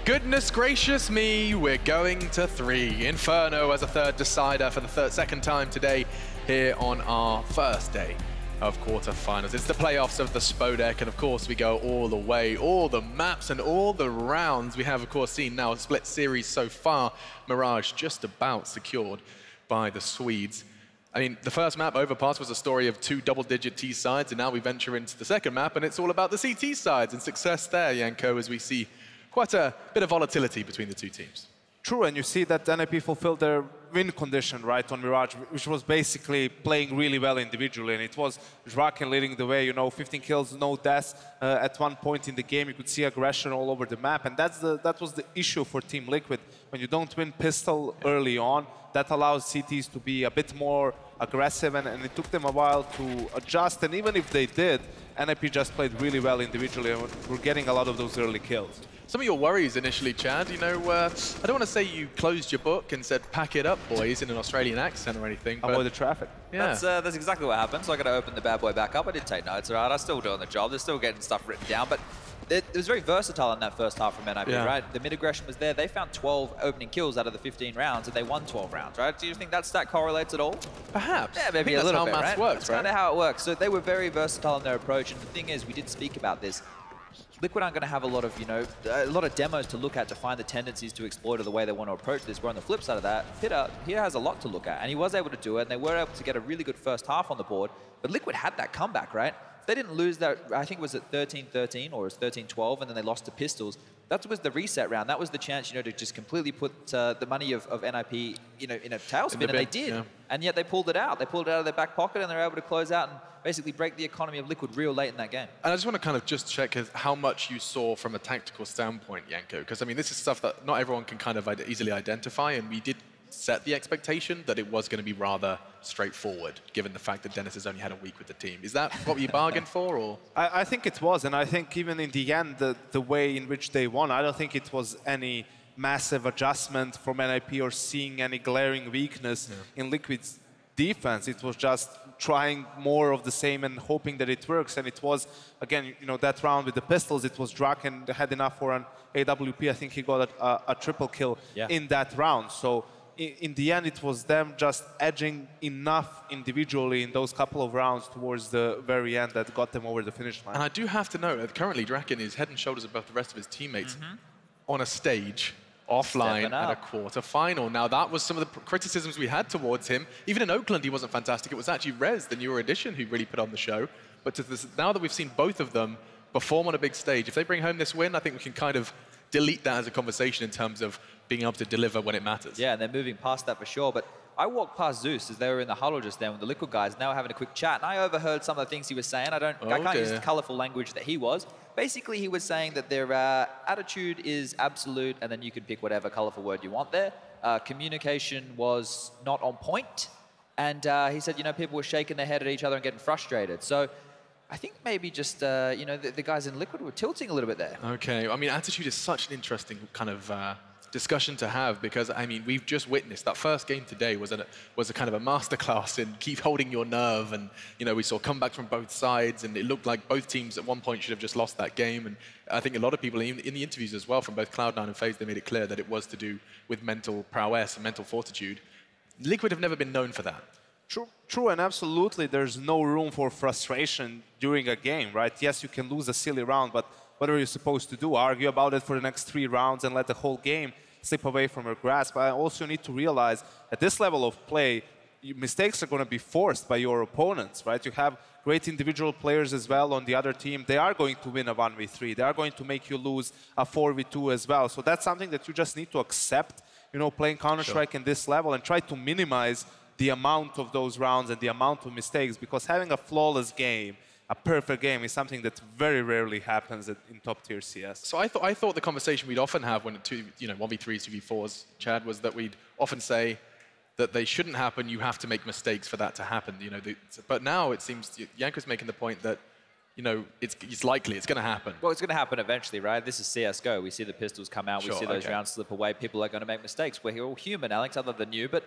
Goodness gracious me, we're going to 3. Inferno as a third decider for the second time today here on our first day of quarterfinals. It's the playoffs of the Spodek, and of course we go all the way, all the maps and all the rounds. We have of course seen now a split series so far. Mirage just about secured by the Swedes. I mean, the first map, Overpass, was a story of 2 double-digit T sides, and now we venture into the second map, and it's all about the CT sides and success there, Janko, as we see quite a bit of volatility between the two teams. True, and you see that NiP fulfilled their win condition, right, on Mirage, which was basically playing really well individually, and it was Draken leading the way, you know, 15 kills, no deaths. At one point in the game, you could see aggression all over the map, and that was the issue for Team Liquid. When you don't win pistol early on, that allows CTs to be a bit more aggressive, and it took them a while to adjust, and even if they did, NiP just played really well individually, and we're getting a lot of those early kills. Some of your worries initially, Chad, you know, I don't want to say you closed your book and said, pack it up, boys, in an Australian accent or anything. Avoid the traffic. Yeah. That's exactly what happened. So I got to open the bad boy back up. I did take notes, all right? I'm still doing the job. They're still getting stuff written down. But it was very versatile in that first half from NiP, right? The mid-aggression was there. They found 12 opening kills out of the 15 rounds, and they won 12 rounds, right? Do you think that stat correlates at all? Perhaps. Yeah, maybe a little bit, right? That's kind of how it works. So they were very versatile in their approach. And the thing is, we did speak about this. Liquid aren't going to have a lot of, you know, a lot of demos to look at to find the tendencies to exploit or the way they want to approach this. Where on the flip side of that, Pitta, he has a lot to look at, and he was able to do it, and they were able to get a really good first half on the board. But Liquid had that comeback, right? They didn't lose that, I think it was at 13-13 or it was 13-12, and then they lost to Pistols. That was the reset round. That was the chance, you know, to just completely put the money of NiP, you know, in a tailspin, and they did. Yeah. And yet they pulled it out. They pulled it out of their back pocket, and they were able to close out and basically break the economy of Liquid real late in that game. And I just want to kind of just check how much you saw from a tactical standpoint, Janko, because I mean, this is stuff that not everyone can kind of easily identify, and we did set the expectation that it was going to be rather straightforward, given the fact that Dennis has only had a week with the team. Is that what you bargained for, or? I think it was, and I think even in the end, the way in which they won, I don't think it was any massive adjustment from NiP or seeing any glaring weakness in Liquid's defense. It was just trying more of the same and hoping that it works. And it was, again, you know, that round with the pistols, it was Draken had enough for an AWP. I think he got a triple kill in that round. So in the end, it was them just edging enough individually in those couple of rounds towards the very end that got them over the finish line. And I do have to note that currently Draken is head and shoulders above the rest of his teammates on a stage offline at a quarter-final. Now, that was some of the criticisms we had towards him. Even in Oakland, he wasn't fantastic. It was actually Rez, the newer addition, who really put on the show. But now that we've seen both of them perform on a big stage, if they bring home this win, I think we can kind of delete that as a conversation in terms of being able to deliver when it matters. Yeah, and they're moving past that for sure. But I walked past Zeus as they were in the huddle just then with the Liquid guys, and they were having a quick chat, and I overheard some of the things he was saying. I can't use the colorful language that he was. Basically, he was saying that their attitude is absolute, and then you can pick whatever colorful word you want there. Communication was not on point, and he said, you know, people were shaking their head at each other and getting frustrated. So I think maybe just, you know, the guys in Liquid were tilting a little bit there. Okay, I mean, attitude is such an interesting kind of discussion to have, because I mean, we've just witnessed that first game today was a kind of a masterclass in keep holding your nerve, and you know, we saw comebacks from both sides, and it looked like both teams at one point should have just lost that game. And I think a lot of people in the interviews as well from both Cloud9 and FaZe, they made it clear that it was to do with mental prowess and mental fortitude. Liquid have never been known for that. True, and absolutely, there's no room for frustration during a game, right? Yes, you can lose a silly round, but what are you supposed to do? Argue about it for the next 3 rounds and let the whole game slip away from your grasp? I also need to realize at this level of play, mistakes are going to be forced by your opponents, right? You have great individual players as well on the other team. They are going to win a 1v3. They are going to make you lose a 4v2 as well. So that's something that you just need to accept, you know, playing Counter-Strike in this level, and try to minimize the amount of those rounds and the amount of mistakes, because having a flawless game, a perfect game, is something that very rarely happens in top-tier CS. So I thought the conversation we'd often have when 1v3s, 2v4s, Chad, was that we'd often say that they shouldn't happen. You have to make mistakes for that to happen. You know, but now it seems Janko's making the point that, you know, it's likely it's going to happen. Well, it's going to happen eventually, right? This is CS:GO. We see the pistols come out. We see those rounds slip away. People are going to make mistakes. We're all human, Alex, other than you. But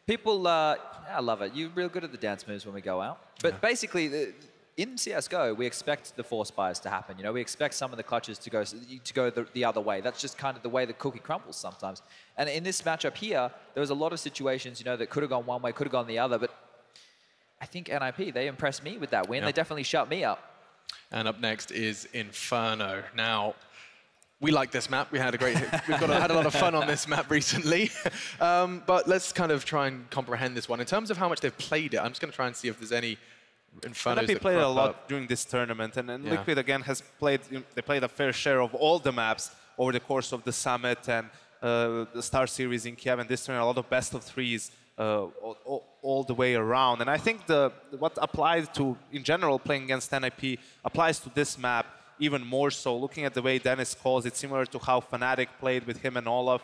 people, I love it. You're real good at the dance moves when we go out. But basically, in CSGO, we expect the force buys to happen. You know, we expect some of the clutches to go the other way. That's just kind of the way the cookie crumbles sometimes. And in this matchup here, there was a lot of situations, you know, that could have gone one way, could have gone the other. But I think NiP, they impressed me with that win. They definitely shut me up. And up next is Inferno. Now, we like this map. We had a great, had a lot of fun on this map recently. But let's kind of try and comprehend this one. In terms of how much they've played it, I'm just going to try and see if there's any Infernos NiP played a lot during this tournament, and Liquid again has played. They played a fair share of all the maps over the course of the Summit and the Star Series in Kiev, and this tournament a lot of best of threes all the way around. And I think what applies to in general playing against NiP applies to this map even more so. Looking at the way Dennis calls it, similar to how Fnatic played with him and Olaf.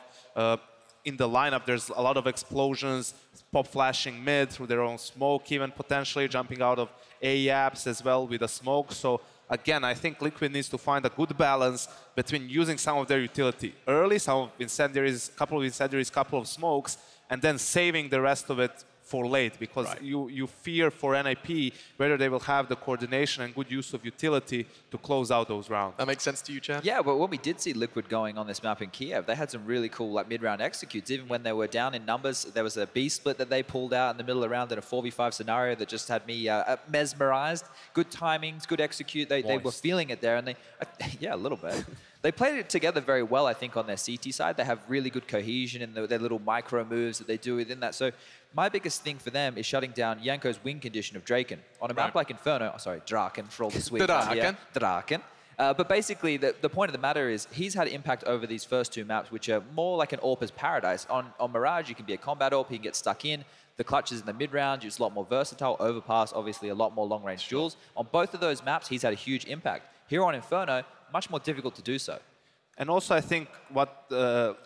In the lineup, there's a lot of explosions, pop flashing mid through their own smoke, even potentially jumping out of A apps as well with a smoke. So again, I think Liquid needs to find a good balance between using some of their utility early, some of incendiaries, couple of incendiaries, couple of smokes, and then saving the rest of it for late, because you fear for NiP whether they will have the coordination and good use of utility to close out those rounds. That makes sense to you, Chad? Yeah, but when we did see Liquid going on this map in Kiev, they had some really cool like mid-round executes. Even when they were down in numbers, there was a B split that they pulled out in the middle of the round in a 4v5 scenario that just had me mesmerized. Good timings, good execute. They were feeling it there, and they, yeah, a little bit. They played it together very well, I think, on their CT side. They have really good cohesion in their little micro moves that they do within that. So my biggest thing for them is shutting down Yanko's win condition of Draken. On a map like Inferno, oh, sorry, Draken for all the Swedes. Draken. But basically, the point of the matter is he's had impact over these first two maps, which are more like an AWPer's paradise. On Mirage, you can be a combat AWP, you can get stuck in. The clutches in the mid-round, it's a lot more versatile. Overpass, obviously, a lot more long-range duels. On both of those maps, he's had a huge impact. Here on Inferno, much more difficult to do so. And also, I think what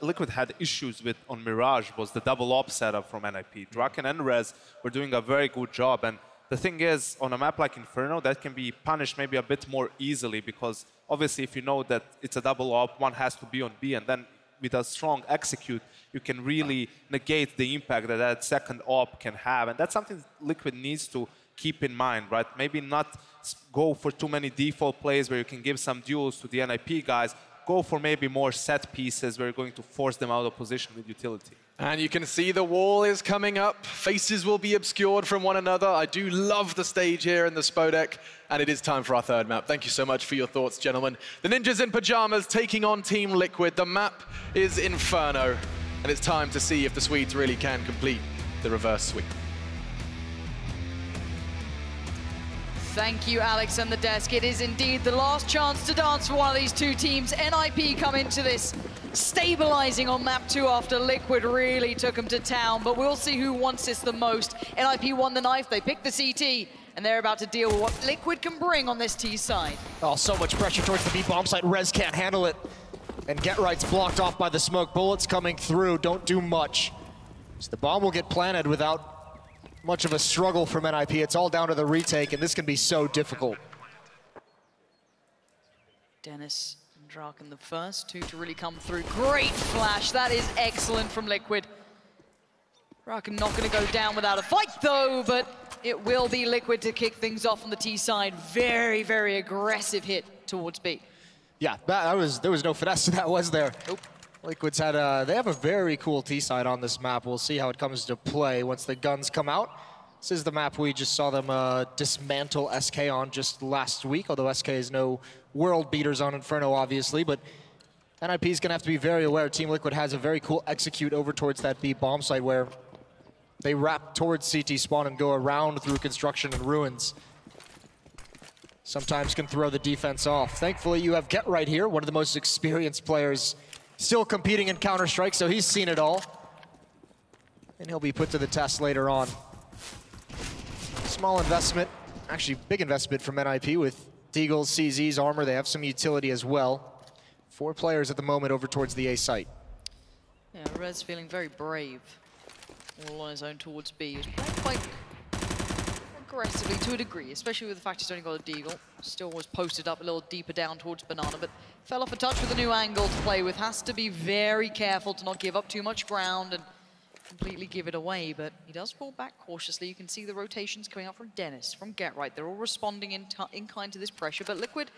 Liquid had issues with on Mirage was the double op setup from NiP. Draken and Rez were doing a very good job. And the thing is, on a map like Inferno, that can be punished maybe a bit more easily, because obviously if you know that it's a double op, one has to be on B, and then with a strong execute, you can really negate the impact that that second op can have. And that's something Liquid needs to keep in mind, right? Maybe not go for too many default plays where you can give some duels to the NiP guys. Go for maybe more set pieces where you're going to force them out of position with utility. And you can see the wall is coming up. Faces will be obscured from one another. I do love the stage here in the Spodek. And it is time for our third map. Thank you so much for your thoughts, gentlemen. The Ninjas in Pajamas taking on Team Liquid. The map is Inferno. And it's time to see if the Swedes really can complete the reverse sweep. Thank you, Alex and the desk. It is indeed the last chance to dance for one of these two teams. NiP come into this stabilizing on map 2 after Liquid really took them to town, but we'll see who wants this the most. NiP won the knife, they picked the CT, and they're about to deal with what Liquid can bring on this T side. Oh, so much pressure towards the B bomb site. Rez can't handle it. And Get Right's blocked off by the smoke. Bullets coming through, don't do much. So the bomb will get planted without much of a struggle from NiP. It's all down to the retake, and this can be so difficult. Dennis and Draken, the first two to really come through. Great flash, that is excellent from Liquid. Draken not gonna go down without a fight though, but it will be Liquid to kick things off on the T side. Very, very aggressive hit towards B. Yeah, there was no finesse to that, was there? Nope. Liquid's had they have a very cool T side on this map. We'll see how it comes to play once the guns come out. This is the map we just saw them dismantle SK on just last week, although SK is no world beaters on Inferno, obviously, but NiP is gonna have to be very aware. Team Liquid has a very cool execute over towards that B bomb site where they wrap towards CT spawn and go around through construction and ruins. Sometimes can throw the defense off. Thankfully, you have Get Right here, one of the most experienced players still competing in Counter-Strike, so he's seen it all. And he'll be put to the test later on. Small investment, actually big investment from NiP with Deagle's, CZ's armor. They have some utility as well. 4 players at the moment over towards the A site. Yeah, Rez feeling very brave. All on his own towards B. He was playing quite aggressively to a degree, especially with the fact he's only got a Deagle. Still was posted up a little deeper down towards Banana, but fell off a touch with a new angle to play with. Has to be very careful to not give up too much ground, and completely give it away, but he does fall back cautiously. You can see the rotations coming out from Dennis, from GetRight. They're all responding in kind to this pressure, but Liquid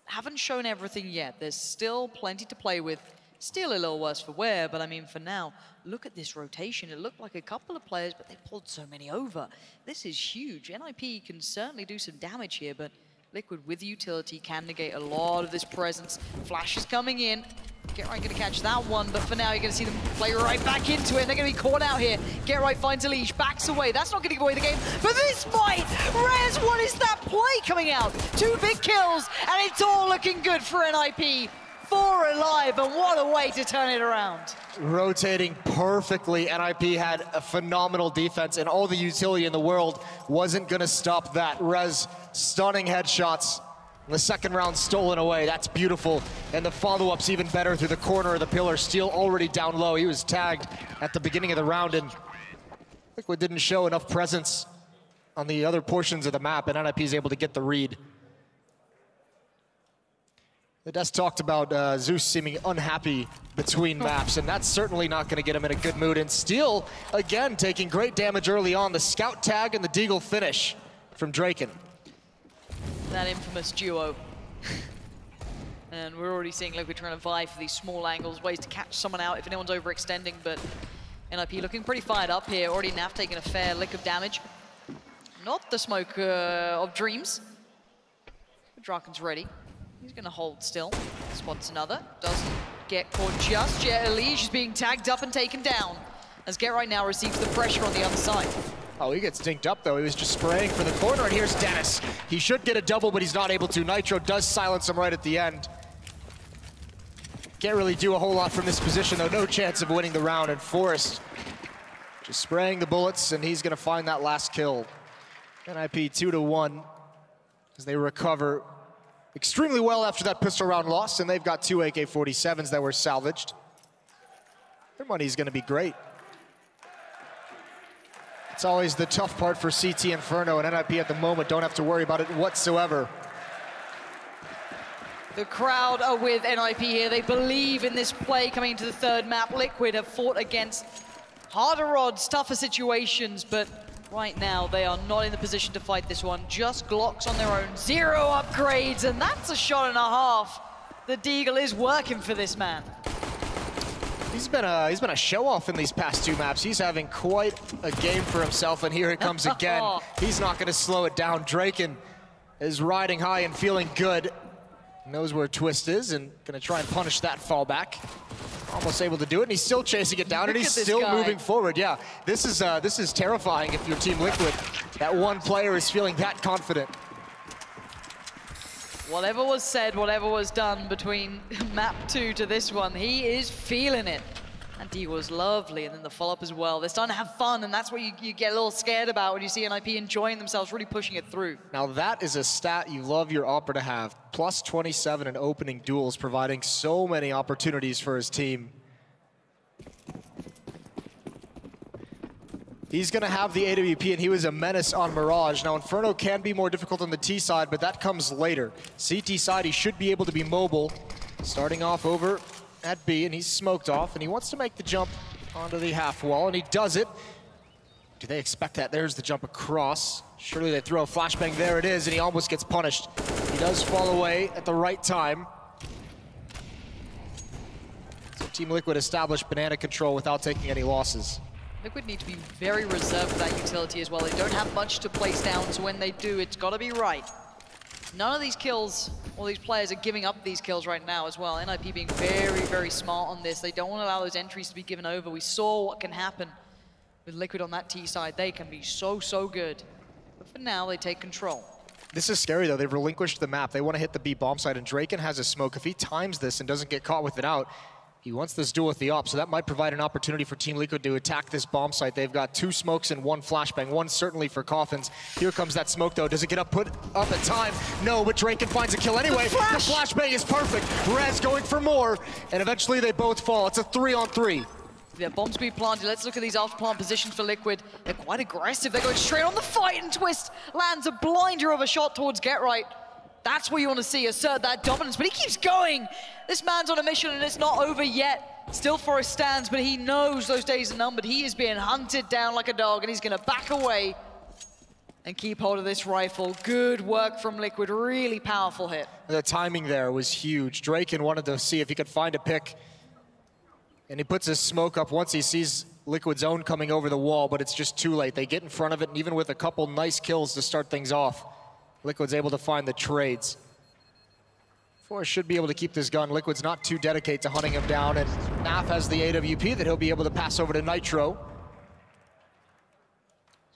haven't shown everything yet. There's still plenty to play with. Still a little worse for wear, but I mean, for now, look at this rotation. It looked like a couple of players, but they pulled so many over. This is huge. NiP can certainly do some damage here, but Liquid with utility can negate a lot of this presence. Flash is coming in. GetRight gonna catch that one, but for now you're gonna see them play right back into it, and they're gonna be caught out here. GetRight finds a leash, backs away. That's not gonna give away the game, but this might! Rez, what is that play coming out? 2 big kills, and it's all looking good for NiP. 4 alive, and what a way to turn it around. Rotating perfectly. NiP had a phenomenal defense, and all the utility in the world wasn't gonna stop that. Rez, stunning headshots. The second round stolen away, that's beautiful. And the follow-up's even better through the corner of the pillar. Steel already down low. He was tagged at the beginning of the round, and Liquid didn't show enough presence on the other portions of the map, and NiP is able to get the read. The desk talked about Zeus seeming unhappy between maps, and that's certainly not gonna get him in a good mood. And Steel, again, taking great damage early on. The scout tag and the deagle finish from Draken. That infamous duo. And we're already seeing Liquid trying to vie for these small angles, ways to catch someone out if anyone's overextending, but NiP looking pretty fired up here. Already NAF taking a fair lick of damage. Not the smoke of dreams. But Draken's ready. He's gonna hold still. Spots another. Doesn't get caught just yet. Elige is being tagged up and taken down as GetRight now receives the pressure on the other side. Oh, he gets dinked up though. He was just spraying for the corner, and here's Dennis. He should get a double, but he's not able to. Nitro does silence him right at the end. Can't really do a whole lot from this position though. No chance of winning the round, and Forrest just spraying the bullets, and he's gonna find that last kill. NiP 2-1 as they recover extremely well after that pistol round loss, and they've got 2 AK-47s that were salvaged. Their money's gonna be great. It's always the tough part for CT Inferno, and NiP at the moment don't have to worry about it whatsoever. The crowd are with NiP here. They believe in this play coming into the third map. Liquid have fought against harder odds, tougher situations, but right now they are not in the position to fight this one. Just Glocks on their own, 0 upgrades, and that's a shot and a half. The deagle is working for this man. He's been a show-off in these past 2 maps. He's having quite a game for himself, and here it comes again. He's not gonna slow it down. Draken is riding high and feeling good. Knows where Twist is and gonna try and punish that fallback. Almost able to do it, and he's still chasing it down, and he's still moving forward. Yeah, this is terrifying if you're Team Liquid. That one player is feeling that confident. Whatever was said, whatever was done between map 2 to this one, he is feeling it. And he was lovely, and then the follow-up as well. They're starting to have fun, and that's what you get a little scared about when you see NiP enjoying themselves, really pushing it through. Now that is a stat you love your Opera to have. Plus 27 in opening duels, providing so many opportunities for his team. He's gonna have the AWP, and he was a menace on Mirage. Now Inferno can be more difficult on the T side, but that comes later. CT side, he should be able to be mobile. Starting off over at B, and he's smoked off, and he wants to make the jump onto the half wall, and he does it. Do they expect that? There's the jump across. Surely they throw a flashbang. There it is, and he almost gets punished. He does fall away at the right time. So Team Liquid established banana control without taking any losses. Liquid need to be very reserved for that utility as well. They don't have much to place down, so when they do, it's got to be right. None of these kills, all these players are giving up these kills right now as well. NiP being very, very smart on this. They don't want to allow those entries to be given over. We saw what can happen with Liquid on that T side. They can be so, so good. But for now, they take control. This is scary, though. They've relinquished the map. They want to hit the B bomb site, and Draken has a smoke. If he times this and doesn't get caught with it out, he wants this duel with the op, so that might provide an opportunity for Team Liquid to attack this bomb site. They've got 2 smokes and 1 flashbang, one certainly for Coffins. Here comes that smoke, though. Does it get put up in time? No, but Draken finds a kill anyway. The flashbang is perfect. Rez going for more, and eventually they both fall. It's a 3-on-3. Yeah, bombs being planted. Let's look at these after plant positions for Liquid. They're quite aggressive. They're going straight on the fight, and Twist lands a blinder of a shot towards GetRight. That's what you want to see, assert that dominance, but he keeps going. This man's on a mission, and it's not over yet. Still Forest stands, but he knows those days are numbered. He is being hunted down like a dog, and he's gonna back away and keep hold of this rifle. Good work from Liquid, really powerful hit. The timing there was huge. Draken wanted to see if he could find a pick, and he puts his smoke up once he sees Liquid's own coming over the wall, but it's just too late. They get in front of it, and even with a couple nice kills to start things off, Liquid's able to find the trades. Forest should be able to keep this gun. Liquid's not too dedicated to hunting him down, and NiP has the AWP that he'll be able to pass over to Nitro.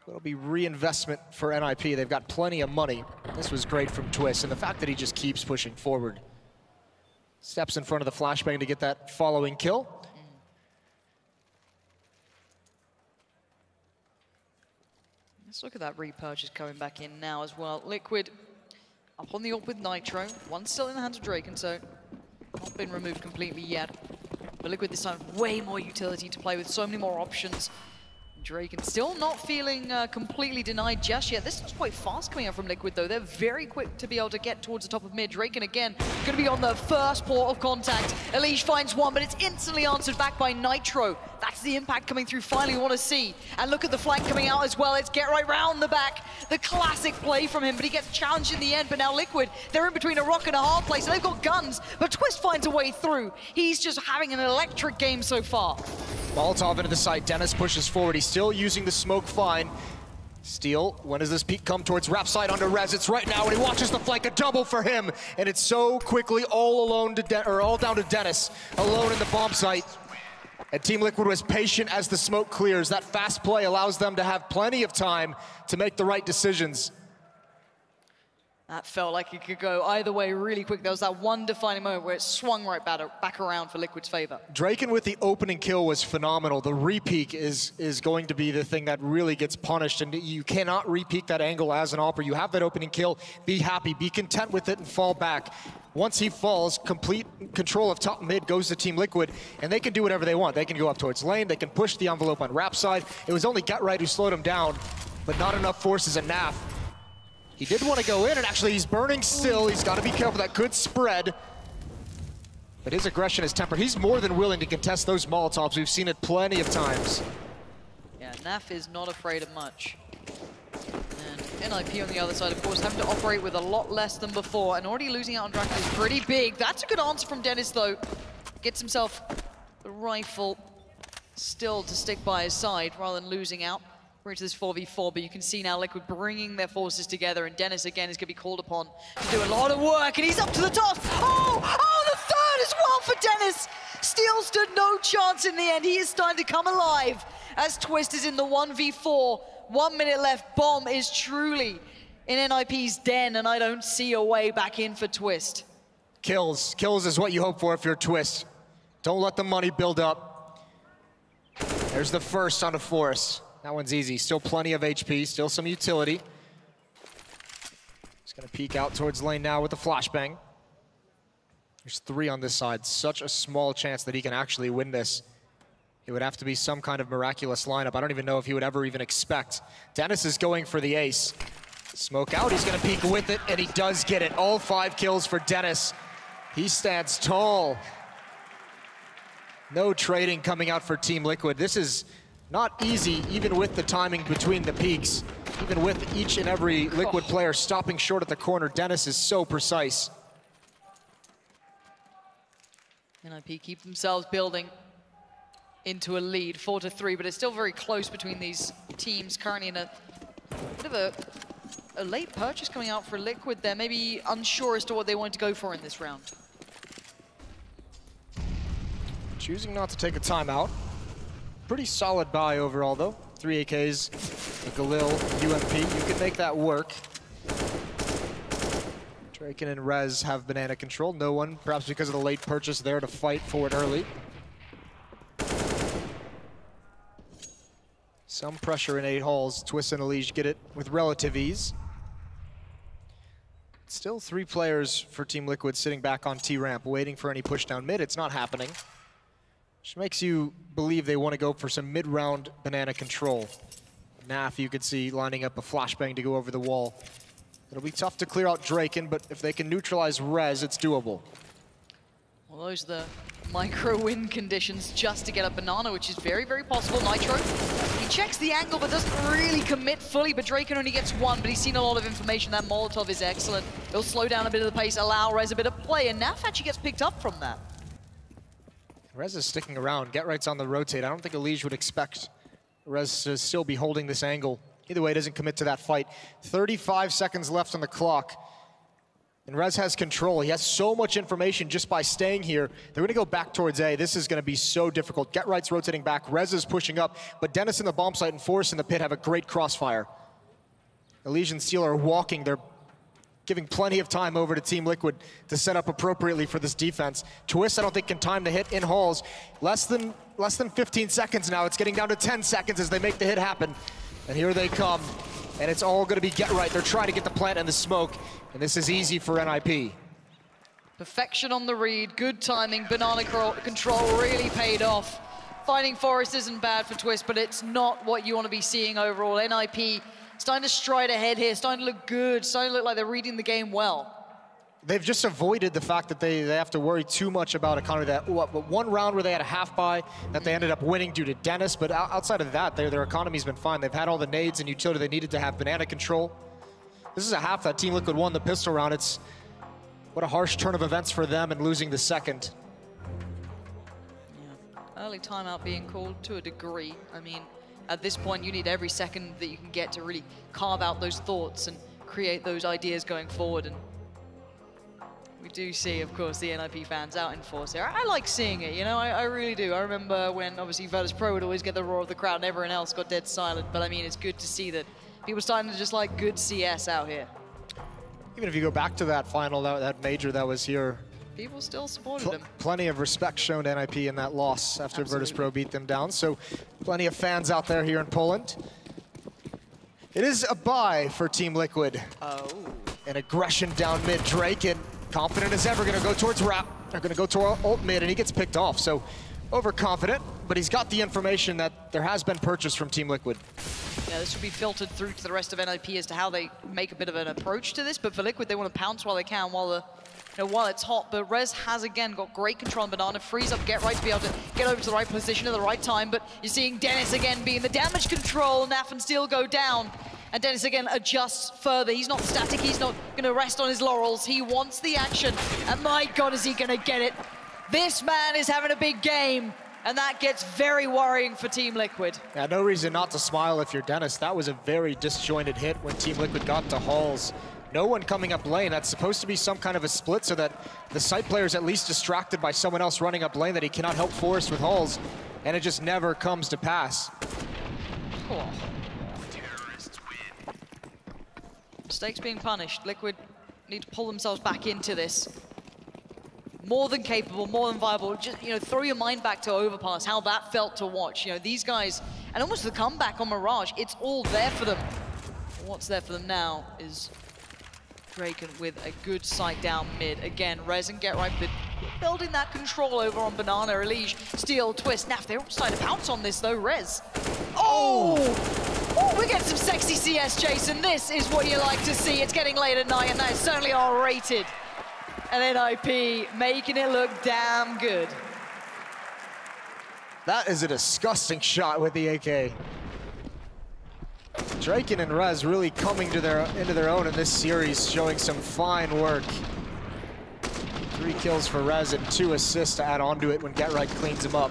It'll be reinvestment for NiP. They've got plenty of money. This was great from Twist, and the fact that he just keeps pushing forward. Steps in front of the flashbang to get that following kill. Let's look at that repurchase coming back in now as well. Liquid up on the AWP with Nitro. One still in the hands of Draken, so not been removed completely yet. But Liquid this time, way more utility to play with, so many more options. Draken still not feeling completely denied just yet. This is quite fast coming out from Liquid, though. They're very quick to be able to get towards the top of mid. Draken again, going to be on the first port of contact. Elish finds one, but it's instantly answered back by Nitro. That's the impact coming through finally we want to see. And look at the flank coming out as well. It's get right round the back. The classic play from him, but he gets challenged in the end. But now Liquid, they're in between a rock and a hard place. And they've got guns, but Twist finds a way through. He's just having an electric game so far. Molotov into the site. Dennis pushes forward. He's still using the smoke fine. Steal, when does this peek come towards Rap side under Rez? It's right now, and he watches the flank, a double for him. And it's so quickly all alone to all down to Dennis, alone in the bomb site. And Team Liquid was patient as the smoke clears. That fast play allows them to have plenty of time to make the right decisions. That felt like it could go either way really quick. There was that one defining moment where it swung right back around for Liquid's favor. Draken with the opening kill was phenomenal. The re-peek is going to be the thing that really gets punished, and you cannot re-peek that angle as an AWPer. You have that opening kill, be happy, be content with it, and fall back. Once he falls, complete control of top mid goes to Team Liquid, and they can do whatever they want. They can go up towards lane, they can push the envelope on Rap side. It was only GetRight who slowed him down, but not enough forces in NiP. He did want to go in, and actually he's burning still. He's got to be careful, that could spread. But his aggression is tempered. He's more than willing to contest those Molotovs. We've seen it plenty of times. Yeah, NiP is not afraid of much. And NiP on the other side, of course, having to operate with a lot less than before, and already losing out on Draken is pretty big. That's a good answer from Dennis, though. Gets himself the rifle still to stick by his side rather than losing out. We're into this 4v4, but you can see now Liquid bringing their forces together, and Dennis again is going to be called upon to do a lot of work, and he's up to the top. Oh, the third as well for Dennis. Steel stood no chance in the end. He is starting to come alive as Twist is in the 1v4. 1 minute left. Bomb is truly in NiP's den, and I don't see a way back in for Twist. Kills is what you hope for if you're Twist. Don't let the money build up. There's the first on the Forest. That one's easy. Still plenty of HP, still some utility. He's gonna peek out towards lane now with the flashbang. There's 3 on this side. Such a small chance that he can actually win this. It would have to be some kind of miraculous lineup. I don't even know if he would ever even expect. Dennis is going for the ace. Smoke out, he's gonna peek with it, and he does get it. All 5 kills for Dennis. He stands tall. No trading coming out for Team Liquid. This is not easy, even with the timing between the peaks. Even with each and every Liquid player stopping short at the corner, Dennis is so precise. NiP keep themselves building into a lead, 4-3, but it's still very close between these teams. Currently in a bit of a late purchase coming out for Liquid there, maybe unsure as to what they wanted to go for in this round. Choosing not to take a timeout. Pretty solid buy overall, though. 3 AKs, a Galil, UMP. You can make that work. Draken and Rez have banana control. No one, perhaps because of the late purchase, there to fight for it early. Some pressure in 8 holes. Twist and Elish get it with relative ease. Still 3 players for Team Liquid sitting back on T-ramp, waiting for any push down mid. It's not happening. Which makes you believe they want to go for some mid-round banana control. NiP, you could see lining up a flashbang to go over the wall. It'll be tough to clear out Draken, but if they can neutralize Rez, it's doable. Well, those are the micro win conditions just to get a banana, which is very, very possible. Nitro, he checks the angle but doesn't really commit fully, but Draken only gets one, but he's seen a lot of information. That Molotov is excellent. It'll slow down a bit of the pace, allow Rez a bit of play, and Naf actually gets picked up from that. Rez is sticking around. Get Right's on the rotate. I don't think Elige would expect Rez to still be holding this angle. Either way, he doesn't commit to that fight. 35 seconds left on the clock. And Rez has control. He has so much information just by staying here. They're gonna go back towards A. This is gonna be so difficult. Get Right's rotating back. Rez is pushing up, but Dennis in the bomb site and Force in the pit have a great crossfire. Elige and Steel are walking. They're giving plenty of time over to Team Liquid to set up appropriately for this defense. Twist, I don't think, can time the hit in halls. Less than 15 seconds now. It's getting down to 10 seconds as they make the hit happen. And here they come. And it's all gonna be Get Right. They're trying to get the plant and the smoke. And this is easy for NiP. Perfection on the read, good timing, banana control really paid off. Finding Forest isn't bad for Twist, but it's not what you want to be seeing overall. NiP starting to stride ahead here, starting to look good, starting to look like they're reading the game well. They've just avoided the fact that they have to worry too much about economy. That one round where they had a half buy that they ended up winning due to Dennis, but outside of that, their economy's been fine. They've had all the nades and utility they needed to have banana control. This is a half that Team Liquid won the pistol round. It's what a harsh turn of events for them and losing the second. Yeah. Early timeout being called to a degree. I mean, at this point, you need every second that you can get to really carve out those thoughts and create those ideas going forward. And we do see, of course, the NiP fans out in force here. I like seeing it, you know, I really do. I remember when, obviously, Virtus Pro would always get the roar of the crowd and everyone else got dead silent. But, I mean, it's good to see that people starting to just like good CS out here. Even if you go back to that final, that major that was here, people still supported him. Plenty of respect shown to NiP in that loss after Virtus Pro beat them down. So plenty of fans out there here in Poland. It is a bye for Team Liquid. Oh. An aggression down mid. Draken, confident as ever, gonna go towards Rap. They're gonna go to ult mid and he gets picked off. So overconfident, but he's got the information that there has been purchase from Team Liquid. Yeah, this will be filtered through to the rest of NiP as to how they make a bit of an approach to this, but for Liquid, they want to pounce while they can, while it's hot. But Rez has, again, got great control on Banana, frees up Get Right to be able to get over to the right position at the right time, but you're seeing Dennis again being the damage control, Naf and Steel go down, and Dennis again adjusts further. He's not static, he's not going to rest on his laurels, he wants the action, and my God, is he going to get it. This man is having a big game. And that gets very worrying for Team Liquid. Yeah, no reason not to smile if you're Dennis. That was a very disjointed hit when Team Liquid got to halls. No one coming up lane. That's supposed to be some kind of a split so that the site player is at least distracted by someone else running up lane that he cannot help Forest with halls. And it just never comes to pass. Cool. Mistakes being punished. Liquid need to pull themselves back into this. More than capable, more than viable. Just, you know, throw your mind back to Overpass, how that felt to watch. You know, these guys, and almost the comeback on Mirage, it's all there for them. What's there for them now is Draken with a good sight down mid. Again, Rez and Get Right, but building that control over on Banana, Elige, Steel, Twist, Naf. They're all starting to pounce on this though, Rez. Oh! Oh, we're getting some sexy CS, Jason. This is what you like to see. It's getting late at night, and that is certainly R-rated. And NiP making it look damn good. That is a disgusting shot with the AK. Draken and Rez really coming to into their own in this series, showing some fine work. 3 kills for Rez and 2 assists to add on to it when Get Right cleans him up.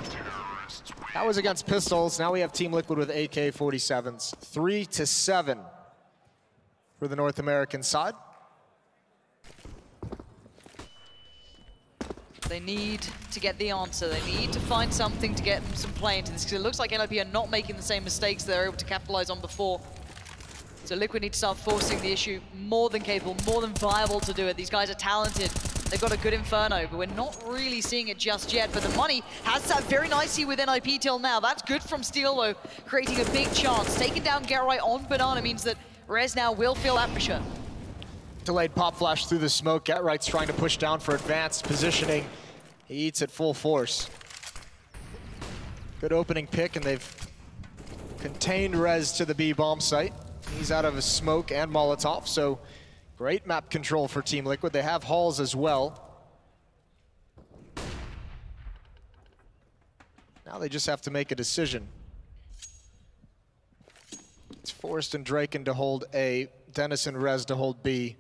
That was against pistols. Now we have Team Liquid with AK-47s. 3-7 for the North American side. They need to get the answer. They need to find something to get some play into this, because it looks like NiP are not making the same mistakes they were able to capitalize on before. So Liquid need to start forcing the issue. More than capable, more than viable to do it. These guys are talented. They've got a good Inferno, but we're not really seeing it just yet. But the money has sat very nicely with NiP till now. That's good from Steel, though, creating a big chance. Taking down Get Right on Banana means that Rez now will feel that pressure. Delayed pop flash through the smoke. Get Right's trying to push down for advanced positioning. He eats at full force. Good opening pick, and they've contained Rez to the B bomb site. He's out of a smoke and Molotov, so great map control for Team Liquid. They have halls as well. Now they just have to make a decision. It's Forrest and Draken to hold A, Dennis and Rez to hold B.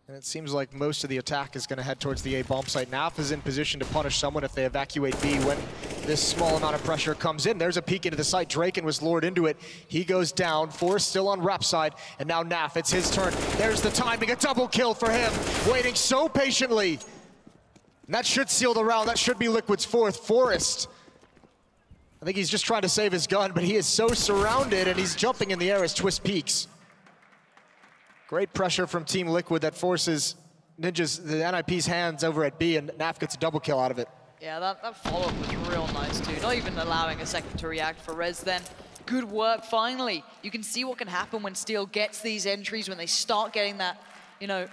And it seems like most of the attack is going to head towards the A bomb site. NiP is in position to punish someone if they evacuate B when this small amount of pressure comes in. There's a peek into the site. Draken was lured into it. He goes down. Forrest still on rep side. And now NiP, it's his turn. There's the timing. A double kill for him. Waiting so patiently. And that should seal the round. That should be Liquid's fourth. Forrest, I think he's just trying to save his gun, but he is so surrounded, and he's jumping in the air as Twist peaks. Great pressure from Team Liquid that forces the NiP's hands over at B, and NiP gets a double kill out of it. Yeah, that follow-up was real nice too. Not even allowing a second to react for Rez then. Good work, finally. You can see what can happen when Steel gets these entries, when they start getting that, you know,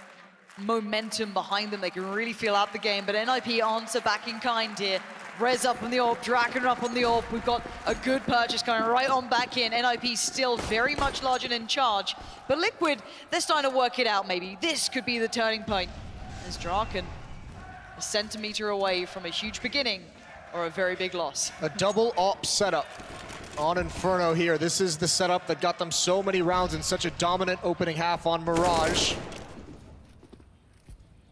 momentum behind them. They can really feel out the game, but NiP answer back in kind here. Rez up on the AWP, Draken up on the AWP. We've got a good purchase coming right on back in. NiP still very much large and in charge. But Liquid, they're starting to work it out maybe. This could be the turning point. As Draken, a centimeter away from a huge beginning or a very big loss. A double AWP setup on Inferno here. This is the setup that got them so many rounds in such a dominant opening half on Mirage.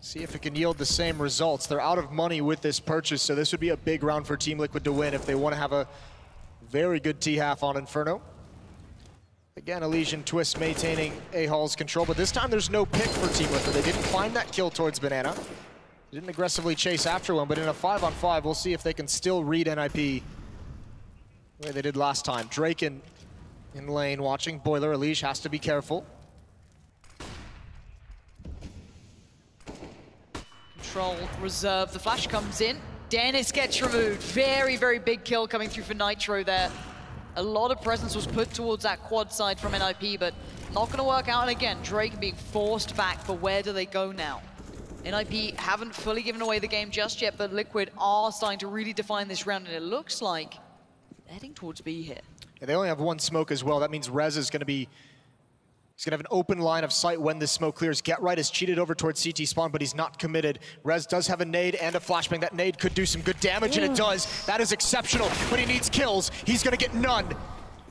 See if it can yield the same results. They're out of money with this purchase, so this would be a big round for Team Liquid to win if they want to have a very good T-half on Inferno. Again, Elysian Twist maintaining A-Hall's control, but this time there's no pick for Team Liquid. They didn't find that kill towards Banana. They didn't aggressively chase after one, but in a 5-on-5, we'll see if they can still read NiP the way they did last time. Draken in lane watching. Boiler, Elysian has to be careful. Control, reserve, the flash comes in. Dennis gets removed. Very, very big kill coming through for Nitro there. A lot of presence was put towards that quad side from NiP, but not gonna work out. And again, Drake being forced back, but where do they go now? NiP haven't fully given away the game just yet, but Liquid are starting to really define this round, and it looks like they're heading towards B here. Yeah, they only have one smoke as well. That means Rez is gonna be, he's gonna have an open line of sight when this smoke clears. Get Right is cheated over towards CT spawn, but he's not committed. Rez does have a nade and a flashbang. That nade could do some good damage, and it does. That is exceptional, but he needs kills. He's gonna get none.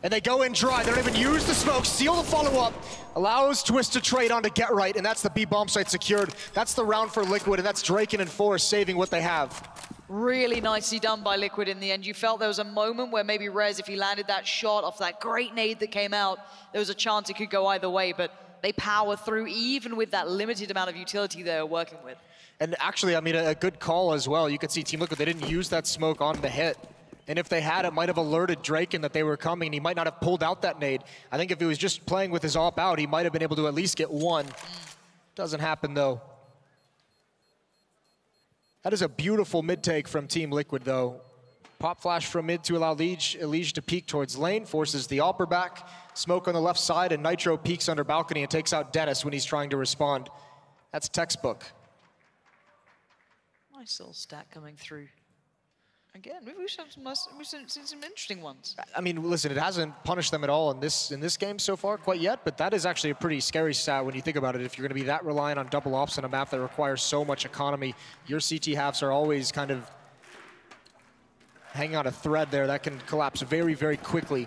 And they go in dry. They don't even use the smoke. Seal the follow-up. Allows Twist to trade on to Get Right, and that's the B bomb site secured. That's the round for Liquid, and that's Draken and Forrest saving what they have. Really nicely done by Liquid in the end. You felt there was a moment where maybe Rez, if he landed that shot off that great nade that came out, there was a chance it could go either way, but they power through even with that limited amount of utility they're working with. And actually, I mean, a good call as well. You could see Team Liquid, they didn't use that smoke on the hit. And if they had, it might have alerted Draken that they were coming, and he might not have pulled out that nade. I think if he was just playing with his AWP out, he might have been able to at least get one. Doesn't happen, though. That is a beautiful mid-take from Team Liquid, though. Pop flash from mid to allow Elysian to peek towards lane, forces the AWPer back. Smoke on the left side, and Nitro peeks under balcony and takes out Dennis when he's trying to respond. That's textbook. Nice little stat coming through. Again, we've seen some interesting ones. I mean, listen, it hasn't punished them at all in this game so far quite yet, but that is actually a pretty scary stat when you think about it. If you're going to be that reliant on double ops on a map that requires so much economy, your CT halves are always kind of hanging on a thread there that can collapse very, very quickly.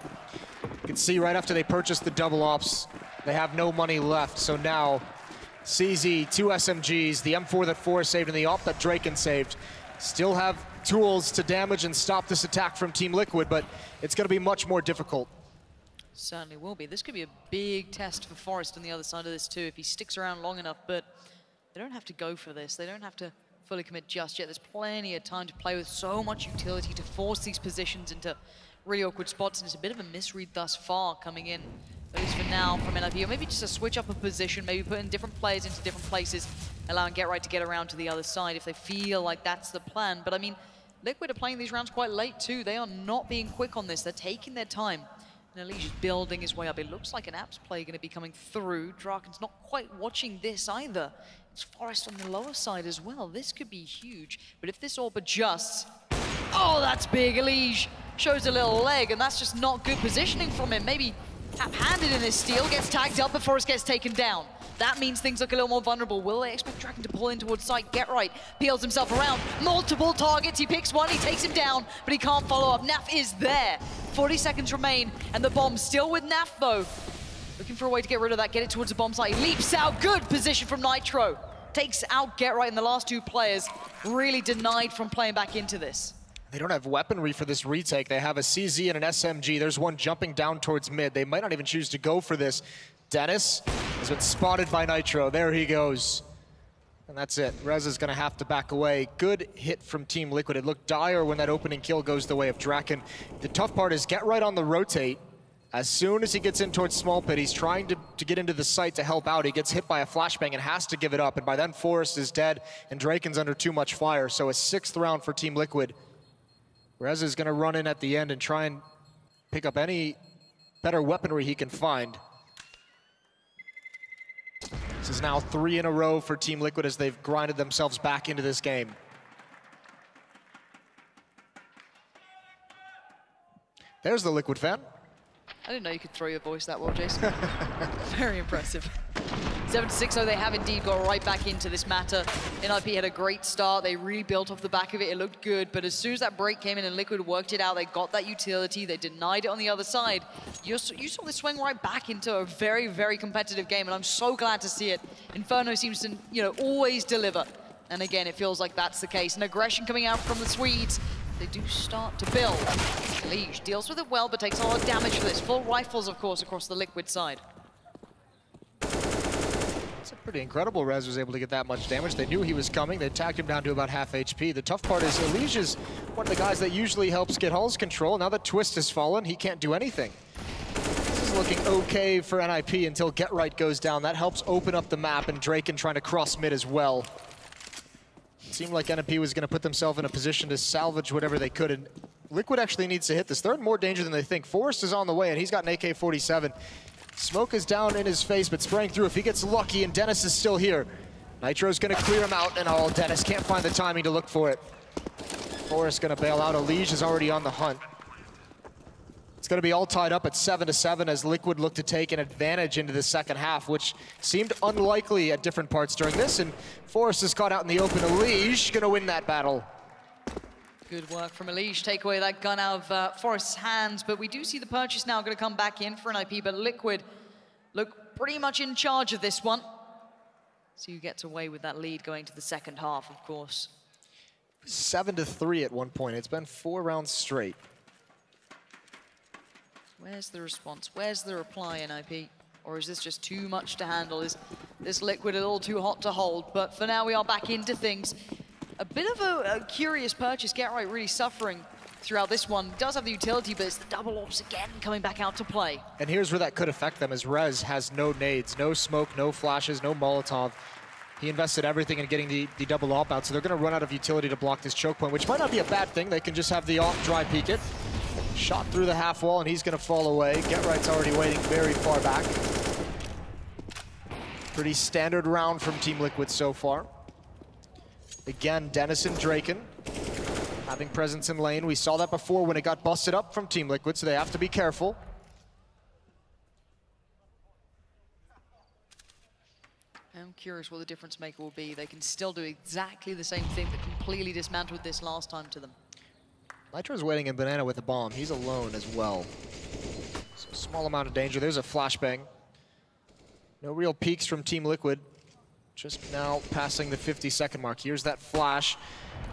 You can see right after they purchased the double ops, they have no money left. So now, CZ, 2 SMGs, the M4 that Forrest saved and the AWP that Draken saved, still have tools to damage and stop this attack from Team Liquid, but it's going to be much more difficult. Certainly will be. This could be a big test for Forrest on the other side of this too, if he sticks around long enough, but they don't have to go for this. They don't have to fully commit just yet. There's plenty of time to play with so much utility to force these positions into really awkward spots, and it's a bit of a misread thus far coming in, at least for now, from NiP. Or maybe just a switch up of position, maybe putting different players into different places, allowing Get Right to get around to the other side if they feel like that's the plan. But I mean, Liquid are playing these rounds quite late too. They are not being quick on this. They're taking their time. And Elysian's building his way up. It looks like an Apps play going to be coming through. Draken's not quite watching this either. It's Forrest on the lower side as well. This could be huge. But if this AWP adjusts, oh, that's big. Elysian shows a little leg, and that's just not good positioning from him. Maybe tap-handed in this steal, gets tagged up before it gets taken down. That means things look a little more vulnerable. Will they expect Draken to pull in towards site? Get right, peels himself around. Multiple targets, he picks one, he takes him down, but he can't follow up. NAF is there. 40 seconds remain, and the bomb still with NAF though. Looking for a way to get rid of that, get it towards the bomb site. He leaps out, good position from Nitro. Takes out Get Right, and the last two players really denied from playing back into this. They don't have weaponry for this retake. They have a CZ and an SMG. There's one jumping down towards mid. They might not even choose to go for this. Dennis has been spotted by Nitro. There he goes. And that's it. Rez is going to have to back away. Good hit from Team Liquid. It looked dire when that opening kill goes the way of Draken. The tough part is Get Right on the rotate. As soon as he gets in towards Small Pit, he's trying to get into the site to help out. He gets hit by a flashbang and has to give it up. And by then, Forrest is dead, and Draken's under too much fire. So a 6th round for Team Liquid. Rez is going to run in at the end and try and pick up any better weaponry he can find. This is now 3 in a row for Team Liquid as they've grinded themselves back into this game. There's the Liquid fan. I didn't know you could throw your voice that well, Jason. Very impressive. 7-6, so they have indeed got right back into this matter. NiP had a great start. They really built off the back of it. It looked good, but as soon as that break came in and Liquid worked it out, they got that utility. They denied it on the other side. You saw this swing right back into a very, very competitive game, and I'm so glad to see it. Inferno seems to, always deliver. And again, it feels like that's the case. And aggression coming out from the Swedes. They do start to build. Liege deals with it well, but takes a lot of damage for this. Full rifles, of course, across the Liquid side. It's pretty incredible Rez was able to get that much damage. They knew he was coming. They tagged him down to about half HP. The tough part is Liege is one of the guys that usually helps get Hull's control. Now that Twist has fallen, he can't do anything. This is looking okay for NiP until Get Right goes down. That helps open up the map, and Draken trying to cross mid as well. It seemed like NiP was going to put themselves in a position to salvage whatever they could, and Liquid actually needs to hit this. They're in more danger than they think. Forrest is on the way, and he's got an AK-47. Smoke is down in his face, but spraying through if he gets lucky, and Dennis is still here. Nitro's going to clear him out, and Dennis can't find the timing to look for it. Forrest going to bail out. Liege is already on the hunt. It's going to be all tied up at 7-7 as Liquid look to take an advantage into the second half, which seemed unlikely at different parts during this, and Forrest is caught out in the open. Liege going to win that battle. Good work from Liege, take away that gun out of Forrest's hands, but we do see the purchase now going to come back in for NiP, but Liquid look pretty much in charge of this one. So you get away with that lead going to the second half, of course. 7-3 at one point. It's been 4 rounds straight. Where's the response? Where's the reply, NiP? Or is this just too much to handle? Is this Liquid a little too hot to hold? But for now, we are back into things. A bit of a curious purchase. Get Right really suffering throughout this one. Does have the utility, but it's the double ops again coming back out to play. And here's where that could affect them, as Rez has no nades, no smoke, no flashes, no Molotov. He invested everything in getting the double op out, so they're going to run out of utility to block this choke point, which might not be a bad thing. They can just have the op dry peek it. Shot through the half wall, and he's going to fall away. Get Right's already waiting very far back. Pretty standard round from Team Liquid so far. Again, Dennis and Draken having presence in lane. We saw that before when it got busted up from Team Liquid, so they have to be careful. I'm curious what the difference maker will be. They can still do exactly the same thing that completely dismantled this last time to them. Nitro's waiting in Banana with a bomb. He's alone as well. So small amount of danger. There's a flashbang. No real peaks from Team Liquid. Just now passing the 50-second mark. Here's that flash.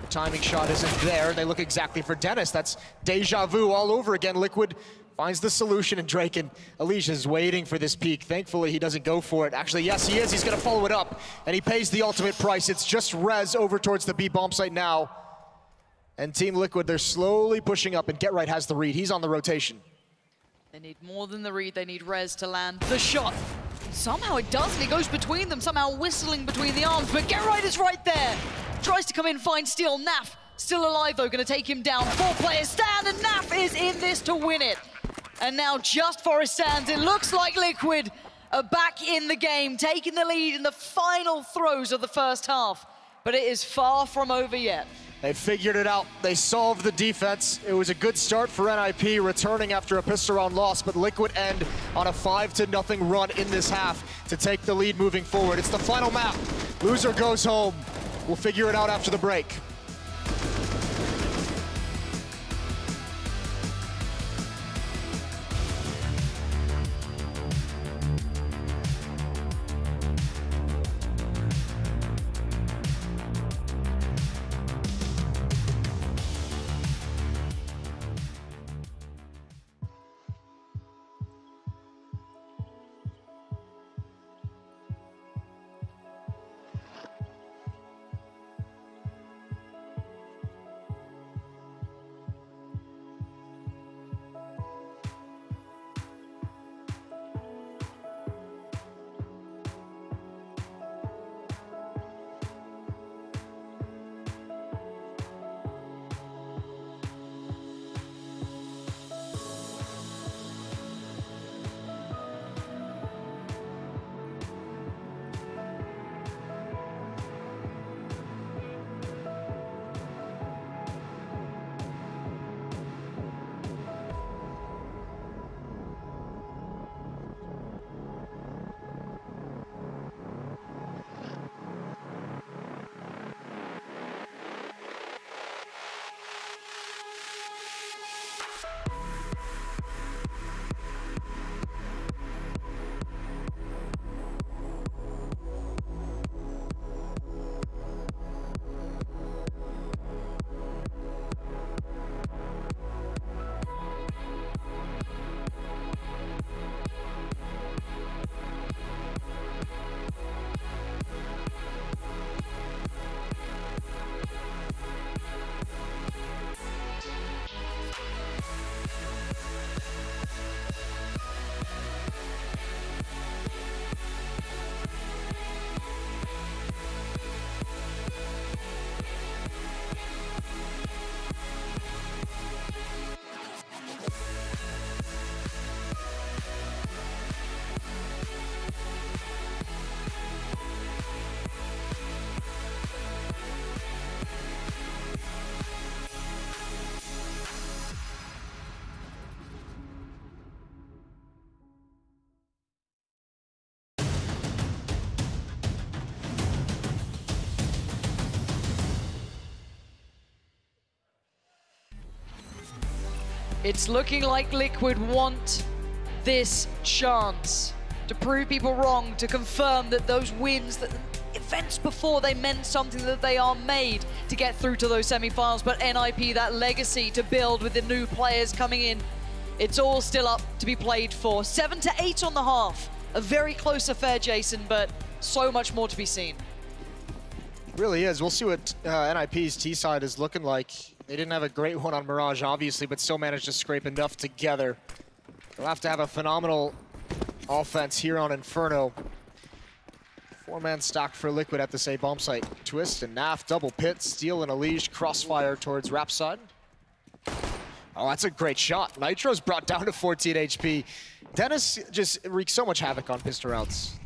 The timing shot isn't there. They look exactly for Dennis. That's deja vu all over again. Liquid finds the solution, and Draken. Alicia's waiting for this peak. Thankfully, he doesn't go for it. Actually, yes, he is. He's going to follow it up, and he pays the ultimate price. It's just Rez over towards the B bomb site now. And Team Liquid, they're slowly pushing up, and Get Right has the read. He's on the rotation. They need more than the read. They need Rez to land the shot. Somehow it does, and he goes between them, somehow whistling between the arms, but Get Right is right there. Tries to come in, find Steel. NAF still alive though, gonna take him down. 4 players stand, and NAF is in this to win it. And now just Forrest stands. It looks like Liquid are back in the game, taking the lead in the final throes of the first half, but it is far from over yet. They figured it out. They solved the defense. It was a good start for NiP, returning after a pistol round loss, but Liquid end on a 5-0 run in this half to take the lead moving forward. It's the final map. Loser goes home. We'll figure it out after the break. It's looking like Liquid want this chance to prove people wrong, to confirm that those wins, that events before, they meant something, that they are made to get through to those semi-finals. But NiP, that legacy to build with the new players coming in, it's all still up to be played for. 7-8 on the half. A very close affair, Jason, but so much more to be seen. It really is. We'll see what NiP's T-side is looking like. They didn't have a great one on Mirage, obviously, but still managed to scrape enough together. They'll have to have a phenomenal offense here on Inferno. 4-man stack for Liquid at this A bomb site. Twist and Naf, double pit, Steel and Elige, crossfire towards Rap side. Oh, that's a great shot. Nitro's brought down to 14 HP. Dennis just wreaks so much havoc on pistol rounds.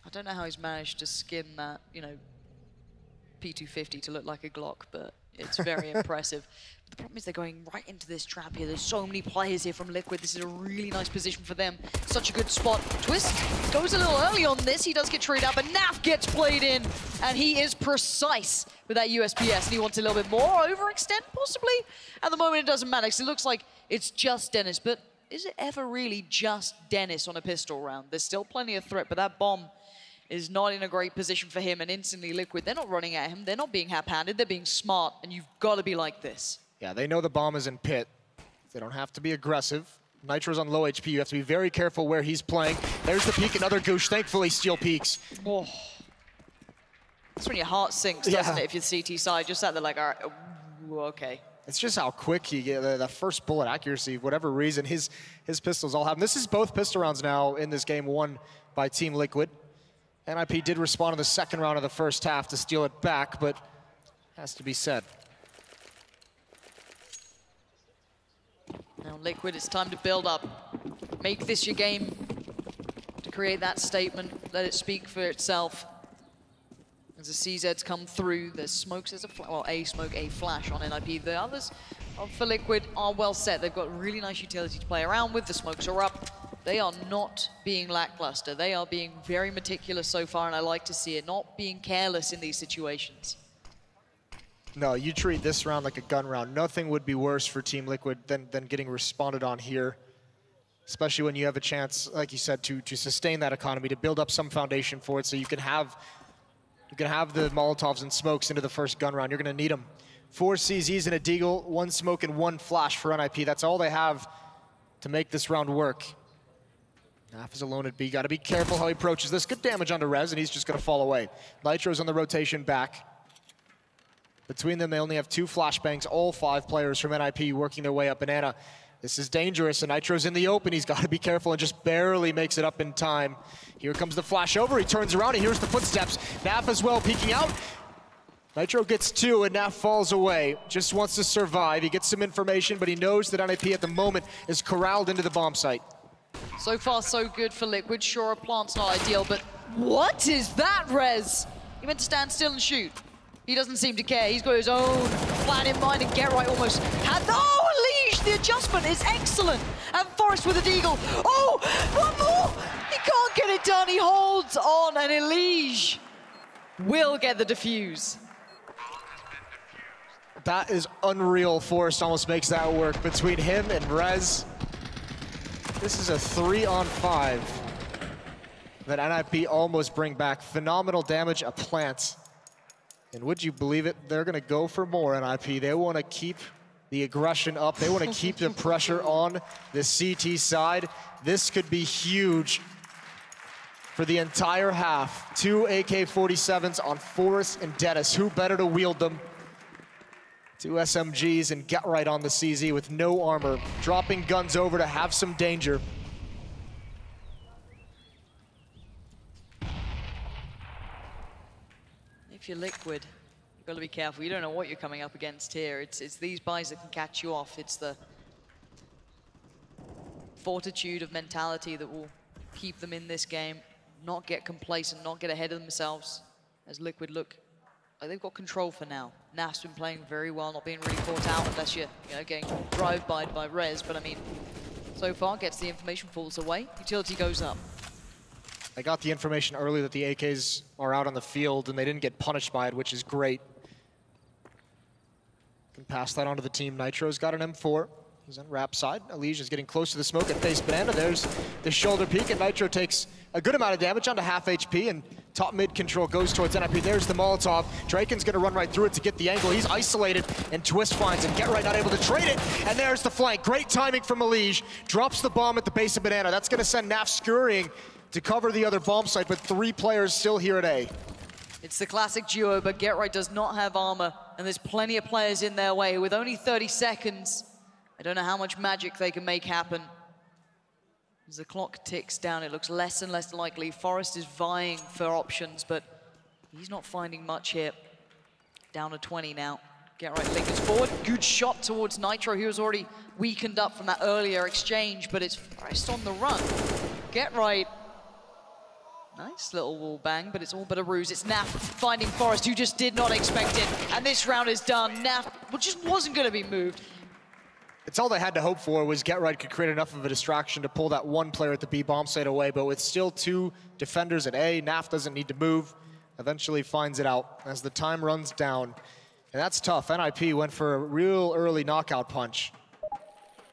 I don't know how he's managed to skin that, you know, P250 to look like a Glock, but it's very impressive. The problem is they're going right into this trap here. There's so many players here from Liquid. This is a really nice position for them. Such a good spot. Twist goes a little early on this. He does get traded out, but Naf gets played in, and he is precise with that USPS, and he wants a little bit more. Overextend, possibly? At the moment, it doesn't matter, because it looks like it's just Dennis, but is it ever really just Dennis on a pistol round? There's still plenty of threat, but that bomb is not in a great position for him, and instantly Liquid, they're not running at him, they're not being hap-handed, they're being smart, and you've got to be like this. Yeah, they know the bomb is in pit. They don't have to be aggressive. Nitro's on low HP, you have to be very careful where he's playing. There's the peek, another goosh, thankfully Steel peeks. Oh. That's when your heart sinks, doesn't it, if you're CT side, just sat there like, all right, ooh, okay. It's just how quick he gets the first bullet accuracy, whatever reason, his pistols all have. And this is both pistol rounds now in this game, won by Team Liquid. NiP did respond in the second round of the first half to steal it back, but has to be said. Now Liquid, it's time to build up. Make this your game to create that statement. Let it speak for itself. As the CZs come through, there's smokes, there's a smoke, a flash on NiP. The others for Liquid are well set. They've got really nice utility to play around with. The smokes are up. They are not being lackluster. They are being very meticulous so far, and I like to see it, not being careless in these situations. No, you treat this round like a gun round. Nothing would be worse for Team Liquid than getting responded on here, especially when you have a chance, like you said, to sustain that economy, to build up some foundation for it so you can have the Molotovs and smokes into the first gun round. You're going to need them. 4 CZs and a Deagle, 1 smoke and 1 flash for NiP. That's all they have to make this round work. NAF is alone at B. Got to be careful how he approaches this. Good damage onto Rez, and he's just going to fall away. Nitro's on the rotation back. Between them, they only have 2 flashbangs. All 5 players from NiP working their way up Banana. This is dangerous, and Nitro's in the open. He's got to be careful and just barely makes it up in time. Here comes the flash over. He turns around, he hears the footsteps. NAF as well peeking out. Nitro gets 2, and NAF falls away. Just wants to survive. He gets some information, but he knows that NiP at the moment is corralled into the bomb site. So far, so good for Liquid. Sure, a plant's not ideal, but what is that, Rez? He meant to stand still and shoot. He doesn't seem to care. He's got his own plan in mind, and Get Right almost had... Oh, Leash! The adjustment is excellent. And Forrest with a Deagle. Oh, one more! He can't get it done. He holds on, and Elige will get the defuse. That is unreal. Forrest almost makes that work between him and Rez. This is a 3-on-5 that NiP almost bring back. Phenomenal damage, a plant. And would you believe it, they're gonna go for more, NiP. They wanna keep the aggression up. They wanna keep the pressure on the CT side. This could be huge for the entire half. 2 AK-47s on Forrest and Dennis. Who better to wield them? 2 SMGs and Get Right on the CZ with no armor. Dropping guns over to have some danger. If you're Liquid, you've got to be careful. You don't know what you're coming up against here. It's these buys that can catch you off. It's the fortitude of mentality that will keep them in this game, not get complacent, not get ahead of themselves. As Liquid look, they've got control for now. NAF's been playing very well, not being really caught out unless you're getting drive-by'd by Rez. But I mean, so far gets the information, falls away, utility goes up. I got the information early that the AKs are out on the field and they didn't get punished by it, which is great. Can pass that on to the team. Nitro's got an M4. He's on Rap side. Elige is getting close to the smoke at face Banana. There's the shoulder peek, and Nitro takes a good amount of damage onto half HP, and top mid control goes towards NiP. There's the Molotov. Draken's gonna run right through it to get the angle. He's isolated, and Twist finds him. Get Right not able to trade it, and there's the flank. Great timing from Elige. Drops the bomb at the base of Banana. That's gonna send NAF scurrying to cover the other bomb site, but 3 players still here at A. It's the classic duo, but Get Right does not have armor, and there's plenty of players in their way. With only 30 seconds, I don't know how much magic they can make happen. As the clock ticks down, it looks less and less likely. Forrest is vying for options, but he's not finding much here. Down to 20 now. Get Right lingers forward. Good shot towards Nitro. He was already weakened up from that earlier exchange, but it's Forrest on the run. Get Right. Nice little wall bang, but it's all but a ruse. It's NAF finding Forrest, who just did not expect it. And this round is done. NAF just wasn't going to be moved. It's all they had to hope for was Get Right could create enough of a distraction to pull that 1 player at the B bomb site away, but with still 2 defenders at A, NAF doesn't need to move. Eventually finds it out as the time runs down. And that's tough. NiP went for a real early knockout punch.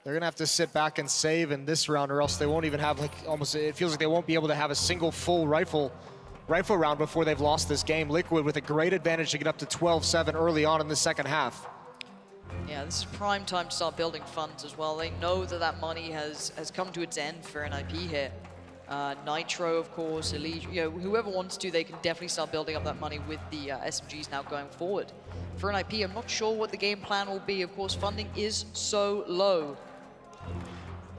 They're gonna have to sit back and save in this round, or else they won't even have, like, almost, it feels like they won't be able to have a single full rifle round before they've lost this game. Liquid with a great advantage to get up to 12-7 early on in the second half. Yeah, this is prime time to start building funds as well. They know that that money has come to its end for NiP here. Nitro, of course, Elige, whoever wants to, they can definitely start building up that money with the SMGs now going forward. For NiP, I'm not sure what the game plan will be. Of course, funding is so low.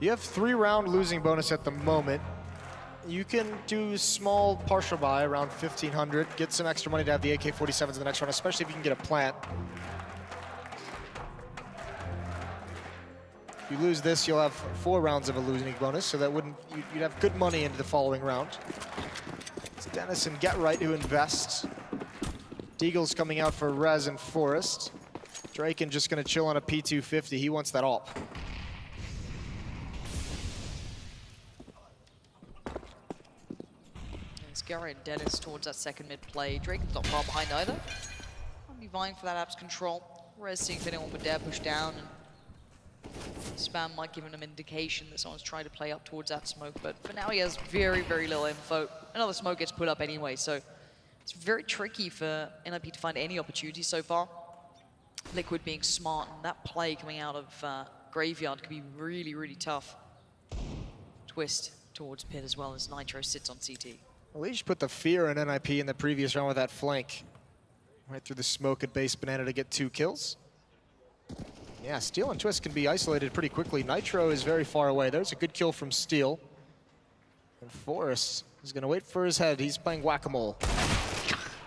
You have 3-round losing bonus at the moment. You can do small partial buy around 1,500, get some extra money to have the AK-47s in the next round, especially if you can get a plant. If you lose this, you'll have 4 rounds of a losing bonus, so that you'd have good money into the following round. It's Dennis and Get Right who invests. Deagle's coming out for Rez and Forest. Draken just gonna chill on a P250. He wants that AWP. It's Garrett and Dennis towards that second mid play. Draken's not far behind either. I'll be vying for that app's control. Rez seeing if anyone would dare push down, and spam might give him an indication that someone's trying to play up towards that smoke, but for now he has very, very little info. Another smoke gets put up anyway, so it's very tricky for NiP to find any opportunities so far. Liquid being smart, and that play coming out of Graveyard could be really, really tough. Twist towards Pit as well as Nitro sits on CT. Elish put the fear in NiP in the previous round with that flank. Right through the smoke at base Banana to get 2 kills. Yeah, Steel and Twist can be isolated pretty quickly. Nitro is very far away. There's a good kill from Steel. And Forrest is gonna wait for his head. He's playing whack-a-mole.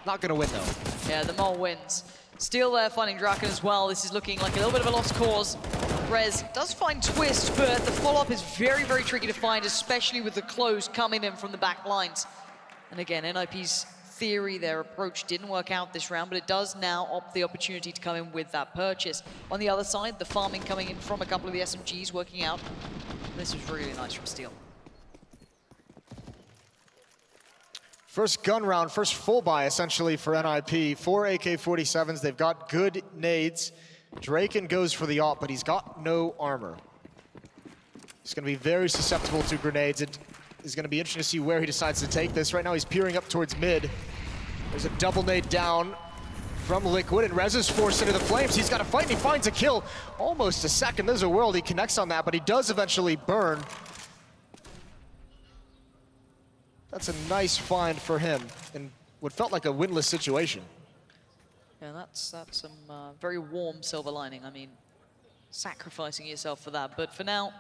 Not gonna win though. Yeah, the Mole wins. Steel there finding Draken as well. This is looking like a little bit of a lost cause. Rez does find Twist, but the follow-up is very, very tricky to find, especially with the close coming in from the back lines. And again, NiP's theory, their approach didn't work out this round, but it does now opt the opportunity to come in with that purchase. On the other side, the farming coming in from a couple of the SMGs working out. This was really nice from Steel. First gun round, first full buy essentially for NiP. 4 AK-47s, they've got good nades. Draken goes for the AWP, but he's got no armor. He's gonna be very susceptible to grenades. It is gonna be interesting to see where he decides to take this. Right now he's peering up towards mid. There's a double nade down from Liquid, and Rez is forced into the flames. He's got a fight, and he finds a kill. Almost a second, there's a world, he connects on that, but he does eventually burn. That's a nice find for him in what felt like a winless situation. Yeah, that's some very warm silver lining. I mean, sacrificing yourself for that. But for now,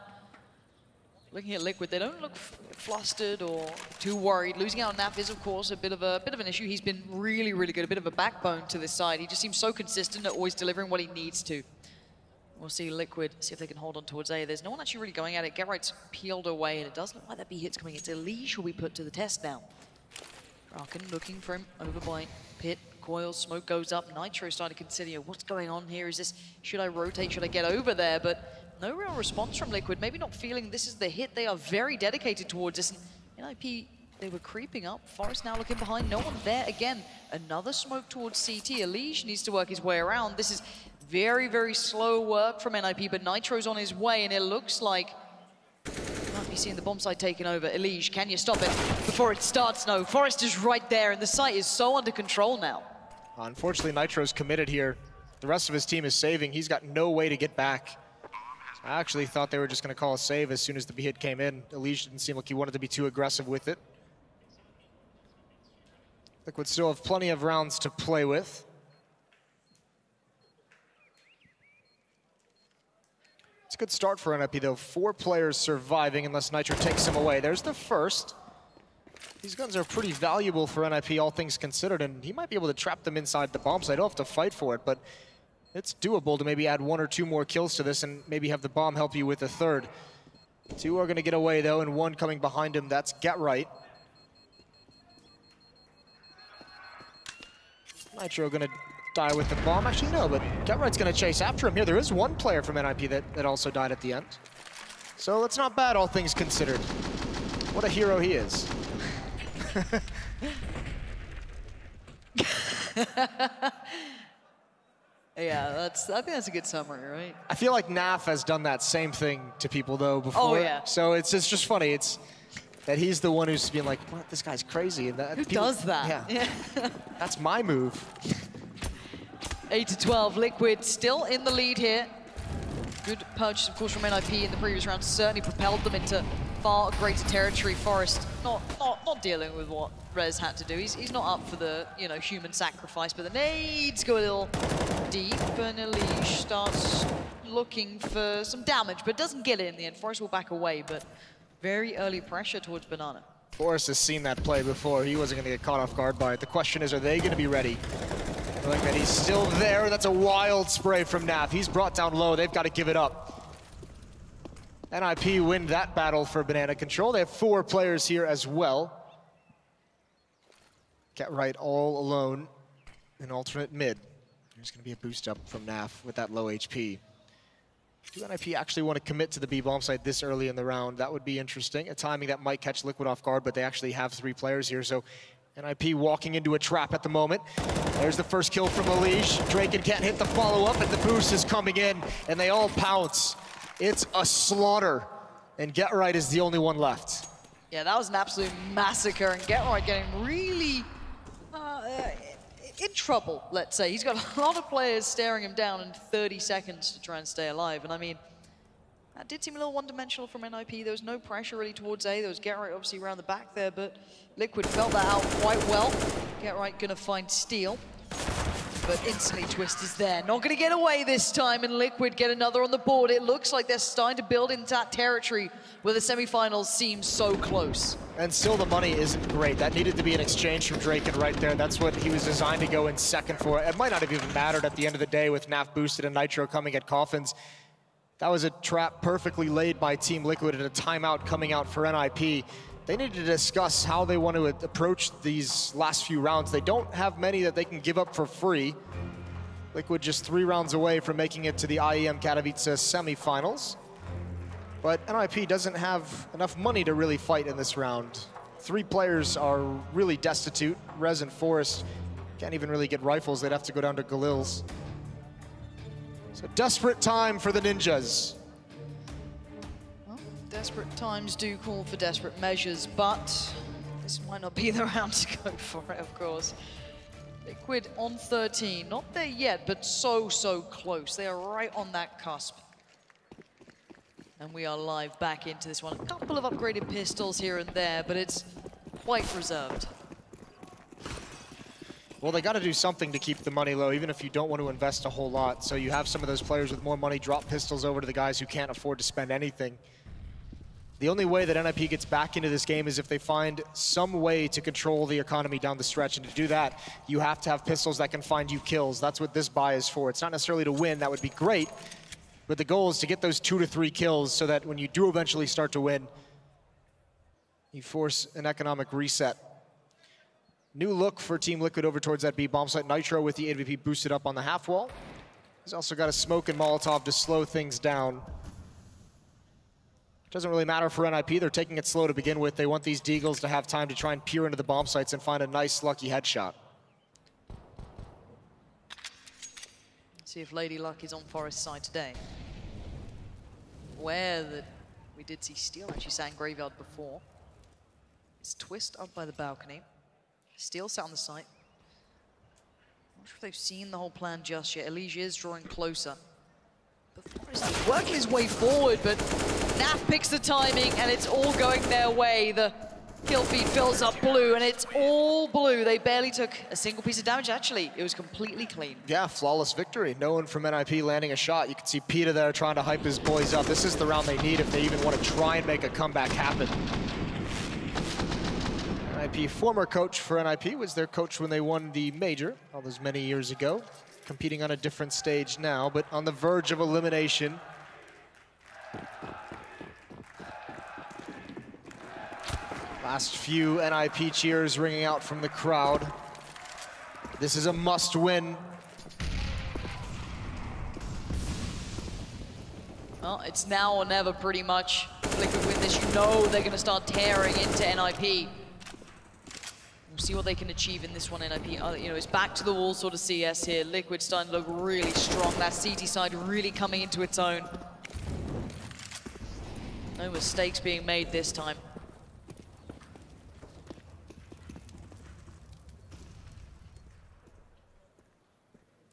looking at Liquid, they don't look flustered or too worried. Losing out on NAF is, of course, a bit of an issue. He's been really, really good, a bit of a backbone to this side. He just seems so consistent at always delivering what he needs to. We'll see Liquid, see if they can hold on towards A. There's no one actually really going at it. Get Right's peeled away, and it does look like that B hit's coming. It's Elish will be put to the test now. Draken looking for him over by Pit. Coil, smoke goes up. Nitro starting to consider, what's going on here? Is this, should I rotate? Should I get over there? But no real response from Liquid. Maybe not feeling this is the hit. They are very dedicated towards this. And NiP, they were creeping up. Forest now looking behind. No one there again. Another smoke towards CT. Elish needs to work his way around. This is very, very slow work from NiP, but Nitro's on his way, and it looks like you might be seeing the bomb site taken over. Elish, can you stop it before it starts? No, Forest is right there, and the site is so under control now. Unfortunately, Nitro's committed here. The rest of his team is saving. He's got no way to get back. I actually thought they were just going to call a save as soon as the hit came in. Elish didn't seem like he wanted to be too aggressive with it. Liquid still have plenty of rounds to play with. It's a good start for NiP though. 4 players surviving unless Nitro takes him away. There's the first. These guns are pretty valuable for NiP, all things considered, and he might be able to trap them inside the bomb site. He'll have to fight for it, but it's doable to maybe add 1 or 2 more kills to this and maybe have the bomb help you with a third. 2 are gonna get away though, and 1 coming behind him. That's Get Right. Nitro gonna die with the bomb. Actually, no, but Get Right's gonna chase after him here. There is 1 player from NiP that also died at the end. So that's not bad, all things considered. What a hero he is. Yeah, I think that's a good summary, right? I feel like NAF has done that same thing to people though before. Oh, yeah. So it's just funny. It's that he's the one who's being like, what, this guy's crazy. And that Who people, does that? Yeah. That's my move. 8-12, Liquid still in the lead here. Good purchase, of course, from NiP in the previous round. Certainly propelled them into far greater territory. Forest not dealing with what Rez had to do. He's not up for the human sacrifice, but the nades go a little deep, and Elish starts looking for some damage, but doesn't get it in the end. Forest will back away, but very early pressure towards Banana. Forrest has seen that play before. He wasn't going to get caught off guard by it. The question is, are they going to be ready? I like that he's still there. That's a wild spray from NAF. He's brought down low. They've got to give it up. NiP win that battle for Banana Control. They have 4 players here as well. Get Right all alone an alternate mid. There's going to be a boost up from NAF with that low HP. Do NiP actually want to commit to the B bomb site this early in the round? That would be interesting. A timing that might catch Liquid off guard, but they actually have 3 players here, so NiP walking into a trap at the moment. There's the first kill from Elige. Draken can't hit the follow-up, and the boost is coming in, and they all pounce. It's a slaughter, and Get Right is the only one left. Yeah, that was an absolute massacre, and Get Right getting really in trouble, let's say. He's got a lot of players staring him down in 30 seconds to try and stay alive, and I mean, that did seem a little one-dimensional from NiP. There was no pressure really towards A. There was Get Right obviously around the back there, but Liquid felt that out quite well. Get Right gonna find Steel, but instantly Twist is there. Not gonna get away this time, and Liquid get another on the board. It looks like they're starting to build into that territory where the semifinals seem so close. And still the money isn't great. That needed to be an exchange from Draken right there. That's what he was designed to go in second for. It might not have even mattered at the end of the day with NAF boosted and Nitro coming at Coffins. That was a trap perfectly laid by Team Liquid and a timeout coming out for NiP. They need to discuss how they want to approach these last few rounds. They don't have many that they can give up for free. Liquid just 3 rounds away from making it to the IEM Katowice semifinals. But NiP doesn't have enough money to really fight in this round. 3 players are really destitute. Rez and Forest can't even really get rifles. They'd have to go down to Galil's. So desperate time for the Ninjas. Well, desperate times do call for desperate measures, but this might not be the round to go for it, of course. Liquid on 13, not there yet, but so close. They are right on that cusp. And we are live back into this one. A couple of upgraded pistols here and there, but it's quite reserved. Well, they got to do something to keep the money low, even if you don't want to invest a whole lot. So you have some of those players with more money drop pistols over to the guys who can't afford to spend anything. The only way that NiP gets back into this game is if they find some way to control the economy down the stretch. And to do that, you have to have pistols that can find you kills. That's what this buy is for. It's not necessarily to win. That would be great. But the goal is to get those 2 to 3 kills so that when you do eventually start to win, you force an economic reset. New look for Team Liquid over towards that B bomb site. Nitro with the AWP boosted up on the half wall. He's also got a smoke and Molotov to slow things down. Doesn't really matter for NiP. They're taking it slow to begin with. They want these Deagles to have time to try and peer into the bomb sites and find a nice lucky headshot. See if Lady Luck is on Forest side today. Where we did see Steel actually sat in Graveyard before. It's Twist up by the balcony. Steel sat on the site. Not sure if they've seen the whole plan just yet. Elige is drawing closer. But Forest is working his way forward, but NAF picks the timing and it's all going their way. The kill feed fills up blue, and it's all blue. They barely took a single piece of damage, actually. It was completely clean. Yeah, flawless victory. No one from NiP landing a shot. You can see Peter there trying to hype his boys up. This is the round they need if they even want to try and make a comeback happen. NiP, former coach for NiP, was their coach when they won the major all those many years ago. Competing on a different stage now, but on the verge of elimination. Last few NiP cheers ringing out from the crowd. This is a must-win. Well, it's now or never pretty much. If Liquid win this, you know they're going to start tearing into NiP. We'll see what they can achieve in this one, NiP. You know, it's back to the wall sort of CS here. Liquid starting to look really strong. That CT side really coming into its own. No mistakes being made this time.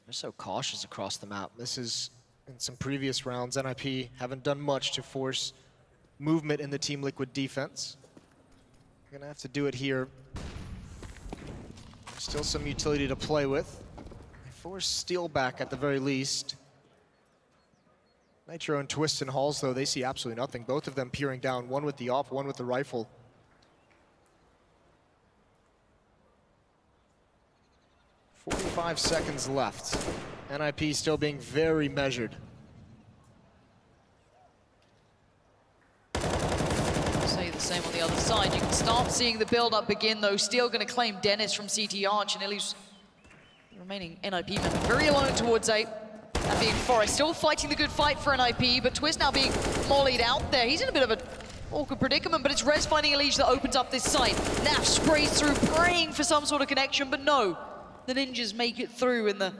They're so cautious across the map. This is, in some previous rounds, NiP haven't done much to force movement in the Team Liquid defense. They're gonna have to do it here. There's still some utility to play with. They force Steel back at the very least. Nitro and Twist and Halls, though, they see absolutely nothing. Both of them peering down, one with the AWP, one with the rifle. .45 seconds left. NiP still being very measured. Say the same on the other side. You can start seeing the build-up begin, though. Steel going to claim Dennis from CT Arch, and Illy's remaining NiP member very alone towards A. That being Forest, still fighting the good fight for NiP, but Twist now being mollied out there. He's in a bit of an awkward predicament, but it's Rez finding a leash that opens up this site. Naf sprays through, praying for some sort of connection, but no. The Ninjas make it through in the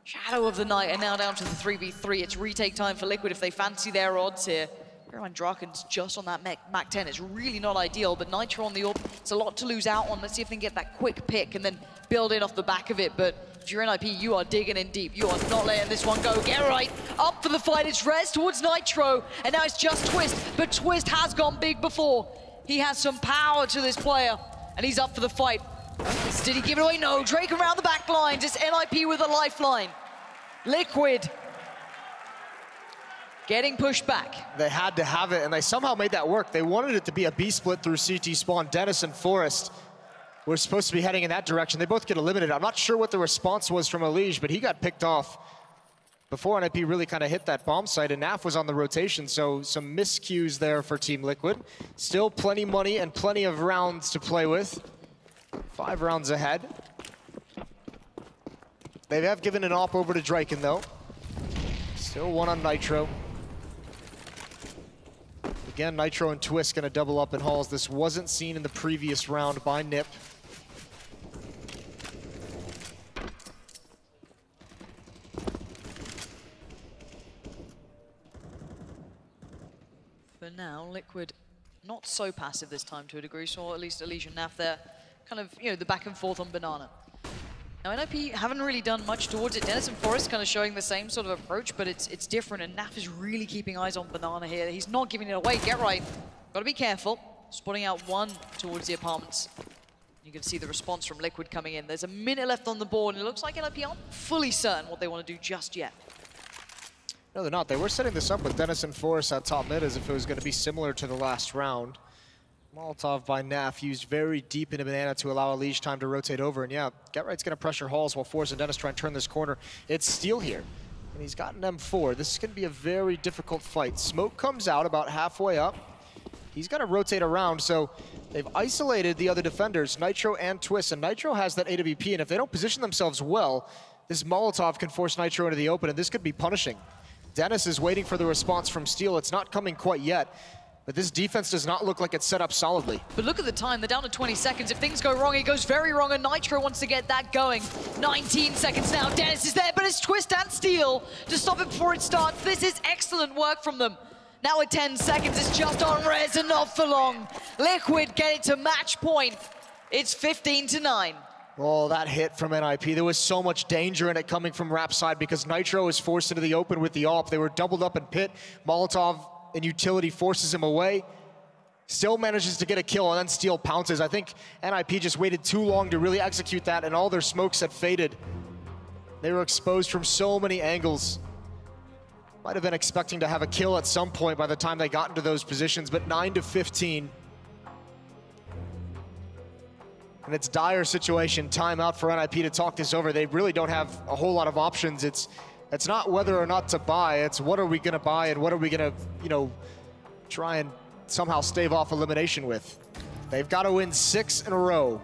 shadow of the night, and now down to the 3v3. It's retake time for Liquid if they fancy their odds here. Bear in mind, Draken's just on that Mach 10. It's really not ideal, but Nitro on the AWP, it's a lot to lose out on. Let's see if they can get that quick pick and then build in off the back of it. But if you're NiP, you are digging in deep. You are not letting this one go. Get right up for the fight. It's Rez towards Nitro, and now it's just Twist. But Twist has gone big before. He has some power to this player, and he's up for the fight. Did he give it away? No. Drake around the back lines. It's NiP with a lifeline. Liquid getting pushed back. They had to have it, and they somehow made that work. They wanted it to be a B split through CT spawn. Dennis and Forest were supposed to be heading in that direction. They both get eliminated. I'm not sure what the response was from Elige, but he got picked off before NiP really kind of hit that bomb site, and Naf was on the rotation, so some miscues there for Team Liquid. Still plenty money and plenty of rounds to play with. 5 rounds ahead. They have given an op over to Draken, though. Still one on Nitro. Again, Nitro and Twist gonna double up in halls. This wasn't seen in the previous round by NiP. For now, Liquid not so passive this time to a degree, so at least Elige and Naf there, kind of, you know, the back and forth on Banana. Now, NiP haven't really done much towards it. Dennis and Forest kind of showing the same sort of approach, but it's different, and Naf is really keeping eyes on Banana here. He's not giving it away. Get right. Got to be careful. Spotting out one towards the apartments. You can see the response from Liquid coming in. There's a minute left on the board, and it looks like NiP aren't fully certain what they want to do just yet. No, they're not. They were setting this up with Dennis and Forest at top mid as if it was going to be similar to the last round. Molotov by Naf used very deep into Banana to allow Elige time to rotate over. And yeah, GetRight's going to pressure halls while Forrest and Dennis try and turn this corner. It's Steel here, and he's got an M4. This is going to be a very difficult fight. Smoke comes out about halfway up. He's got to rotate around, so they've isolated the other defenders, Nitro and Twist, and Nitro has that AWP, and if they don't position themselves well, this Molotov can force Nitro into the open, and this could be punishing. Dennis is waiting for the response from Steel. It's not coming quite yet. But this defense does not look like it's set up solidly. But look at the time, they're down to 20 seconds. If things go wrong, it goes very wrong, and Nitro wants to get that going. 19 seconds now, Dennis is there, but it's Twist and Steel to stop it before it starts. This is excellent work from them. Now at 10 seconds, it's just on Rez and not for long. Liquid get it to match point. It's 15-9. Oh, that hit from NiP. There was so much danger in it coming from Rap side because Nitro was forced into the open with the AWP. They were doubled up in pit. Molotov and utility forces him away. Still manages to get a kill, and then Steel pounces. I think NiP just waited too long to really execute that, and all their smokes had faded. They were exposed from so many angles. Might have been expecting to have a kill at some point by the time they got into those positions, but 9-15. And it's dire situation. Timeout for NiP to talk this over. They really don't have a whole lot of options. It's not whether or not to buy, it's what are we gonna buy and what are we gonna, you know, try and somehow stave off elimination with. They've got to win 6 in a row.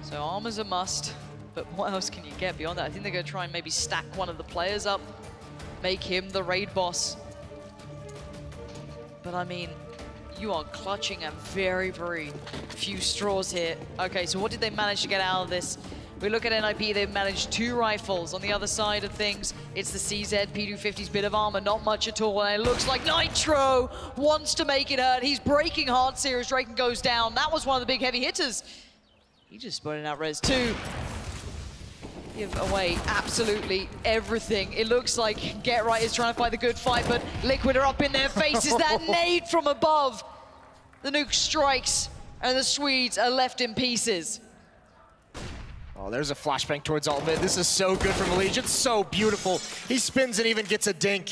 So armor's a must, but what else can you get beyond that? I think they're gonna try and maybe stack one of the players up, make him the raid boss. But I mean, you are clutching at very, very few straws here. Okay, so what did they manage to get out of this? We look at NiP, they've managed 2 rifles. On the other side of things, it's the CZ P250's bit of armor, not much at all. And it looks like Nitro wants to make it hurt. He's breaking hearts here as Draken goes down. That was one of the big heavy hitters. He just spotted out Res 2. Give away absolutely everything. It looks like GetRight is trying to fight the good fight, but Liquid are up in their faces. That nade from above. The nuke strikes, and the Swedes are left in pieces. Oh, there's a flashbang towards alt mid. This is so good from Elige. It's so beautiful. He spins and even gets a dink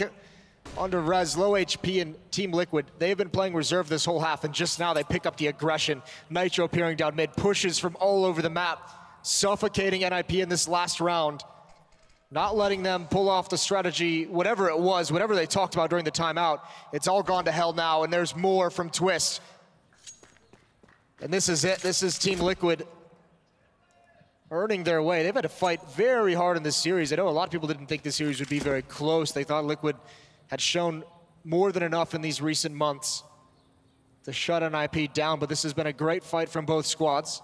onto Rez. Low HP and Team Liquid. They've been playing reserve this whole half, and just now they pick up the aggression. Nitro appearing down mid, pushes from all over the map, suffocating NiP in this last round. Not letting them pull off the strategy, whatever it was, whatever they talked about during the timeout. It's all gone to hell now, and there's more from Twist. And this is it. This is Team Liquid earning their way. They've had to fight very hard in this series. I know a lot of people didn't think this series would be very close. They thought Liquid had shown more than enough in these recent months to shut NiP down, but this has been a great fight from both squads.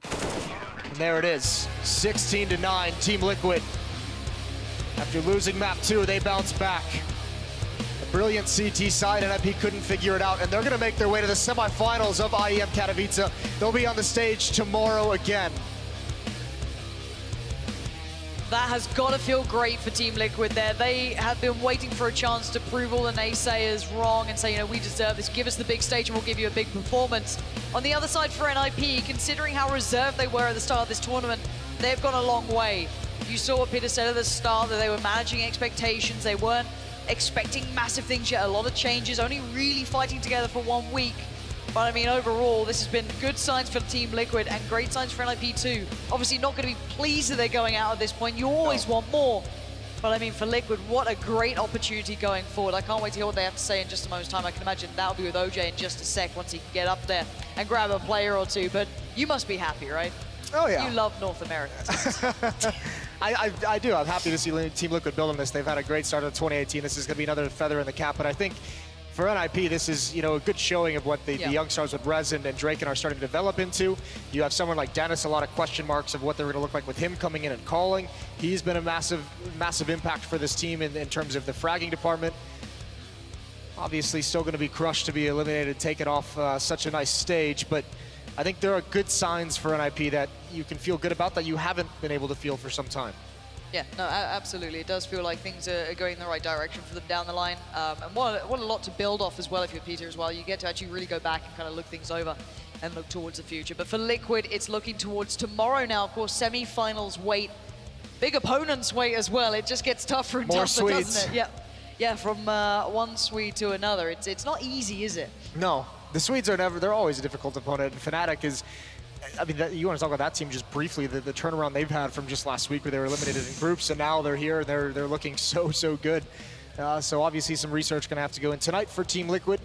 And there it is, 16-9, Team Liquid. After losing map 2, they bounce back. A brilliant CT side, NiP couldn't figure it out, and they're gonna make their way to the semifinals of IEM Katowice. They'll be on the stage tomorrow again. That has got to feel great for Team Liquid there. They have been waiting for a chance to prove all the naysayers wrong and say, you know, we deserve this, give us the big stage and we'll give you a big performance. On the other side for NiP, considering how reserved they were at the start of this tournament, they've gone a long way. You saw what Peter said at the start, that they were managing expectations, they weren't expecting massive things yet, a lot of changes, only really fighting together for 1 week. But I mean, overall, this has been good signs for Team Liquid and great signs for NiP too. Obviously not going to be pleased that they're going out at this point. You always want more. But I mean, for Liquid, what a great opportunity going forward. I can't wait to hear what they have to say in just a moment's time. I can imagine that'll be with OJ in just a sec once he can get up there and grab a player or two. But you must be happy, right? Oh, yeah. You love North America. I do. I'm happy to see Team Liquid build on this. They've had a great start of 2018. This is going to be another feather in the cap. But I think for NiP, this is, you know, a good showing of what the young stars with Rez and Draken are starting to develop into. You have someone like Dennis, a lot of question marks of what they're going to look like with him coming in and calling. He's been a massive impact for this team in terms of the fragging department. Obviously, still going to be crushed to be eliminated, taken off such a nice stage, but I think there are good signs for NiP that you can feel good about that you haven't been able to feel for some time. Yeah, no, absolutely. It does feel like things are going in the right direction for them down the line. And what a lot to build off as well if you're Peter as well. You get to actually really go back and kind of look things over and look towards the future. But for Liquid, it's looking towards tomorrow now. Of course, semi-finals wait. Big opponents wait as well. It just gets tougher and tougher, doesn't it? Yeah, from one Swede to another. It's not easy, is it? No, the Swedes are never, they're always a difficult opponent. And Fnatic is, I mean, you want to talk about that team just briefly, the turnaround they've had from just last week where they were eliminated in groups, and now they're here and they're looking so good. So obviously some research going to have to go in tonight for Team Liquid.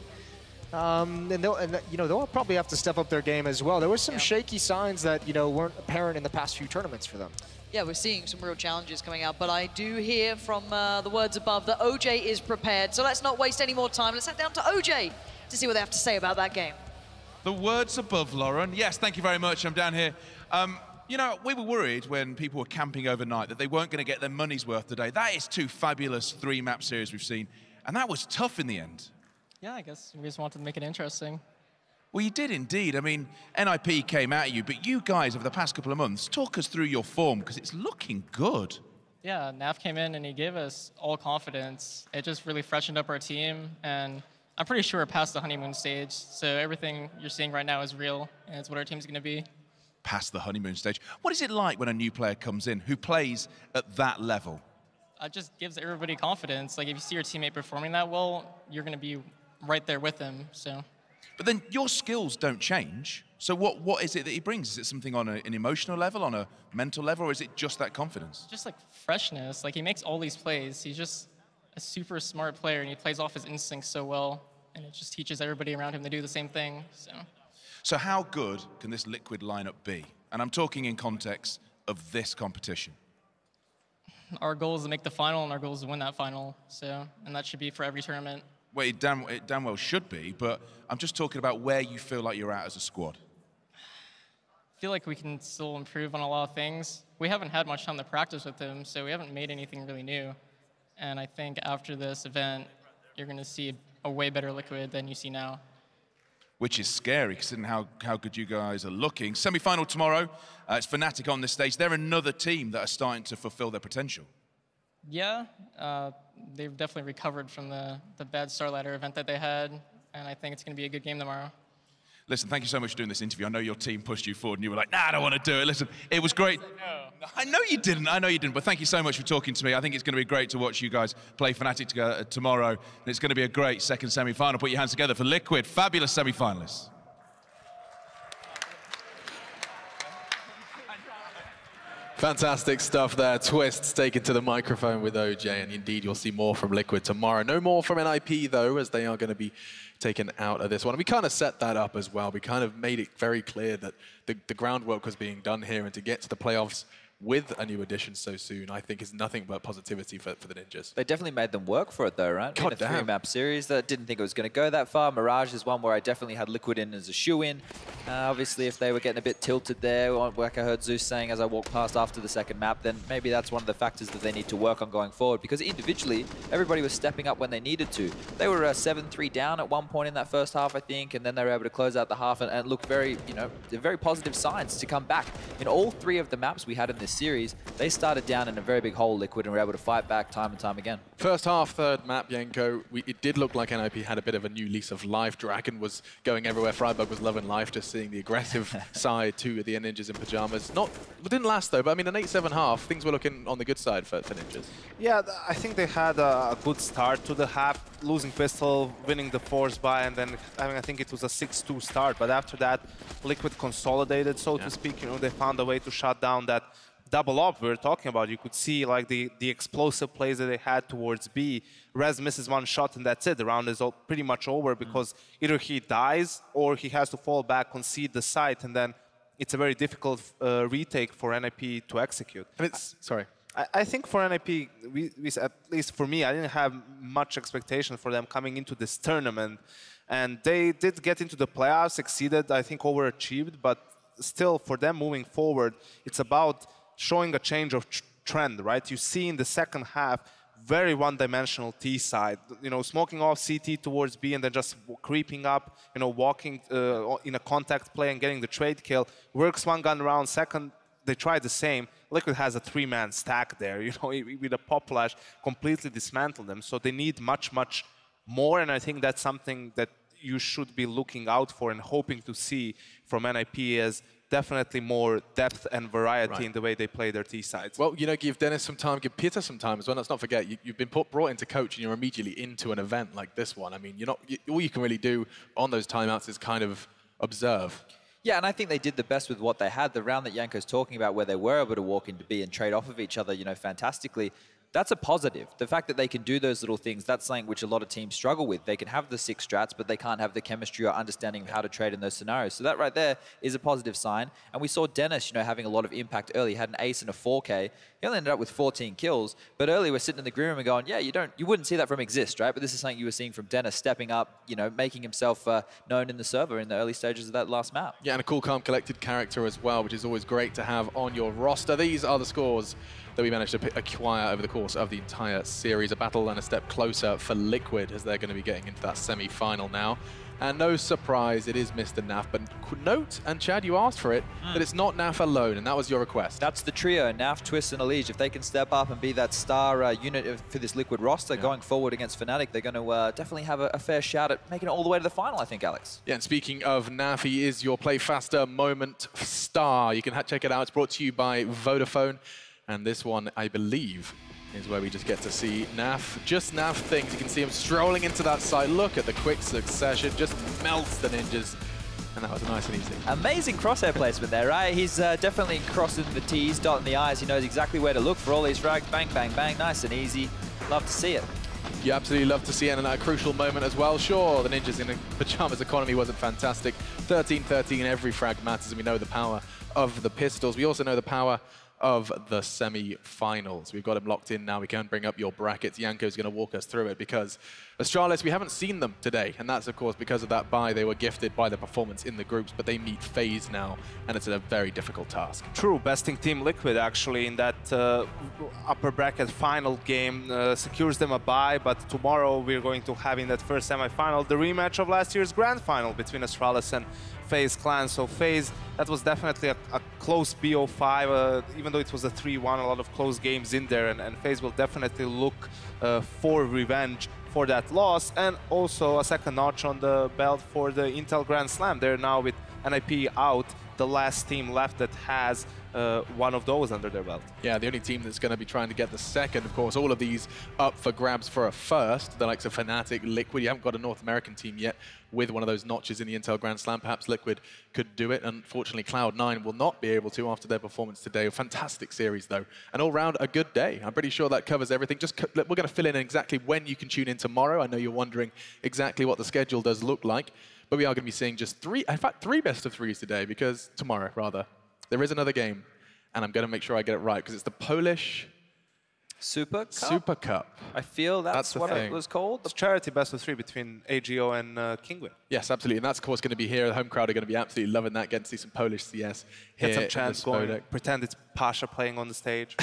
And you know, they'll probably have to step up their game as well. There was some shaky signs that, you know, weren't apparent in the past few tournaments for them. Yeah, we're seeing some real challenges coming out, but I do hear from the words above that OJ is prepared. So let's not waste any more time. Let's head down to OJ to see what they have to say about that game. The words above, Lauren. Yes, thank you very much. I'm down here. You know, we were worried when people were camping overnight that they weren't going to get their money's worth today. That is 2 fabulous 3-map series we've seen, and that was tough in the end. Yeah, I guess we just wanted to make it interesting. Well, you did indeed. I mean, NiP came at you, but you guys, over the past couple of months, talk us through your form, because it's looking good. Yeah, Nav came in and he gave us all confidence. It just really freshened up our team, and I'm pretty sure we're past the honeymoon stage, so everything you're seeing right now is real, and it's what our team's going to be. Past the honeymoon stage. What is it like when a new player comes in who plays at that level? It just gives everybody confidence. Like, if you see your teammate performing that well, you're going to be right there with him, so. But then your skills don't change, so what is it that he brings? Is it something on an emotional level, on a mental level, or is it just that confidence? Just like freshness. Like, he makes all these plays. He's just a super smart player, and he plays off his instincts so well, and it just teaches everybody around him to do the same thing. So how good can this Liquid lineup be? And I'm talking in context of this competition. Our goal is to make the final, and our goal is to win that final. And that should be for every tournament. Well, it damn well should be, but I'm just talking about where you feel like you're at as a squad. I feel like we can still improve on a lot of things. We haven't had much time to practice with him, so we haven't made anything really new. And I think after this event, you're going to see a way better Liquid than you see now. Which is scary, considering how good you guys are looking. Semi-final tomorrow. It's Fnatic on this stage. They're another team that are starting to fulfill their potential. Yeah, they've definitely recovered from the bad Star Ladder event that they had, and I think it's going to be a good game tomorrow. Listen, thank you so much for doing this interview. I know your team pushed you forward and you were like, nah, I don't want to do it. Listen, it was great. I know you didn't, but thank you so much for talking to me. I think it's going to be great to watch you guys play Fnatic together tomorrow, and it's going to be a great second semi-final. Put your hands together for Liquid, fabulous semi-finalists. Fantastic stuff there. Twists taken to the microphone with OJ, and indeed you'll see more from Liquid tomorrow. No more from NiP though, as they are going to be taken out of this one. And we kind of set that up as well. We kind of made it very clear that the groundwork was being done here, and to get to the playoffs with a new addition so soon, I think is nothing but positivity for the Ninjas. They definitely made them work for it though, right? God in a three-map series, that didn't think it was going to go that far. Mirage is one where I definitely had Liquid in as a shoe-in. Obviously, if they were getting a bit tilted there, like I heard Zeus saying as I walked past after the second map, then maybe that's one of the factors that they need to work on going forward, because individually, everybody was stepping up when they needed to. They were 7-3 down at one point in that first half, I think, and then they were able to close out the half and look very, very positive signs to come back. In all three of the maps we had in this series, they started down in a very big hole, Liquid, and were able to fight back time and time again. First half, third map, Yenko, it did look like NiP had a bit of a new lease of life. Dragon was going everywhere. Freiburg was loving life, just seeing the aggressive side to the Ninjas in pajamas. It didn't last though, but I mean, an 8-7 half, things were looking on the good side for Ninjas. Yeah, I think they had a good start to the half, losing pistol, winning the force buy, and then I think it was a 6-2 start. But after that, Liquid consolidated, so to speak. They found a way to shut down that double up we were talking about. You could see like the explosive plays that they had towards B. Rez misses one shot and that's it. The round is pretty much over, because either he dies or he has to fall back, concede the site, and then it's a very difficult retake for NiP to execute. And it's, sorry. I think for NiP, at least for me, I didn't have much expectation for them coming into this tournament. And they did get into the playoffs, exceeded, I think overachieved, but still for them moving forward, it's about showing a change of trend, right? You see in the second half, very one-dimensional T side, smoking off CT towards B and then just creeping up, walking in a contact play and getting the trade kill. Works one gun round, second, they try the same. Liquid has a three-man stack there, with a pop flash, completely dismantle them. So they need much, much more, and I think that's something that you should be looking out for and hoping to see from NiP as definitely more depth and variety in the way they play their T-sides. Well, give Dennis some time, give Peter some time as well. Let's not forget, you've been brought into coach and you're immediately into an event like this one. I mean, all you can really do on those timeouts is kind of observe. Yeah, and I think they did the best with what they had. The round that Yanko's talking about where they were able to walk into B and trade off of each other, fantastically, that's a positive. The fact that they can do those little things, that's something which a lot of teams struggle with. They can have the 6 strats, but they can't have the chemistry or understanding of how to trade in those scenarios. So that right there is a positive sign. And we saw Dennis, having a lot of impact early. He had an ace and a 4K. He only ended up with 14 kills. But earlier we're sitting in the green room and going, yeah, you wouldn't see that from Exist, right? But this is something you were seeing from Dennis stepping up, making himself known in the server in the early stages of that last map. Yeah, and a cool, calm, collected character as well, which is always great to have on your roster. These are the scores that we managed to acquire over the course of the entire series. A battle and a step closer for Liquid, as they're going to be getting into that semi-final now. And no surprise, it is Mr. NAF. But note, and Chad, you asked for it, that it's not NAF alone, and that was your request. That's the trio, NAF, Twist, and Elige. If they can step up and be that star unit for this Liquid roster going forward against Fnatic, they're going to definitely have a fair shout at making it all the way to the final, I think, Alex. Yeah, and speaking of NAF, he is your Play Faster Moment star. You can check it out. It's brought to you by Vodafone. And this one, I believe, is where we just get to see NAF, just NAF things. You can see him strolling into that side. Look at the quick succession, just melts the Ninjas. And that was nice and easy. Amazing crosshair placement there, right? He's definitely crossing the T's, dotting the I's. He knows exactly where to look for all these frags. Bang, bang, bang, nice and easy. Love to see it. You absolutely love to see it, and at a crucial moment as well. Sure, the Ninjas in a pajamas economy wasn't fantastic. 13-13, every frag matters, and we know the power of the pistols. We also know the power of the semi-finals. We've got them locked in now. We can bring up your brackets. Yanko's going to walk us through it, because Astralis, we haven't seen them today, and that's, of course, because of that bye. They were gifted by the performance in the groups, but they meet FaZe now, and it's a very difficult task. True, besting Team Liquid, actually, in that upper bracket final game, secures them a bye, but tomorrow we're going to have in that first semi-final the rematch of last year's grand final between Astralis and FaZe clan. So FaZe, that was definitely a close BO5, even though it was a 3-1, a lot of close games in there, and FaZe will definitely look for revenge for that loss, and also a second notch on the belt for the Intel Grand Slam. They're now with NiP out, the last team left that has one of those under their belt. Yeah, the only team that's going to be trying to get the second. Of course, all of these up for grabs for a first. The likes of Fnatic, Liquid. You haven't got a North American team yet with one of those notches in the Intel Grand Slam. Perhaps Liquid could do it. Unfortunately, Cloud9 will not be able to after their performance today. A fantastic series, though. And all round, a good day. I'm pretty sure that covers everything. We're going to fill in exactly when you can tune in tomorrow. I know you're wondering exactly what the schedule does look like. But we are going to be seeing just three best of threes today, because tomorrow, rather, there is another game. And I'm going to make sure I get it right, because it's the Polish Super Cup? Super Cup. I feel that's what thing. it was called. It's charity best of 3 between AGO and Kingwin. Yes, absolutely. And that's, of course, going to be here. The home crowd are going to be absolutely loving that. Getting to see some Polish CS here. Get some chance going. Pretend it's Pasha playing on the stage.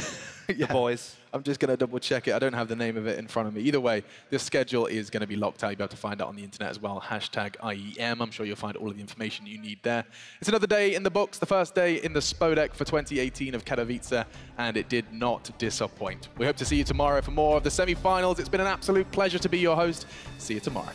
The boys. I'm just going to double check it. I don't have the name of it in front of me. Either way, this schedule is going to be locked out. You'll be able to find it on the internet as well. Hashtag IEM. I'm sure you'll find all of the information you need there. It's another day in the books, the first day in the Spodek for 2018 of Katowice, and it did not disappoint. We hope to see you tomorrow for more of the semi-finals. It's been an absolute pleasure to be your host. See you tomorrow.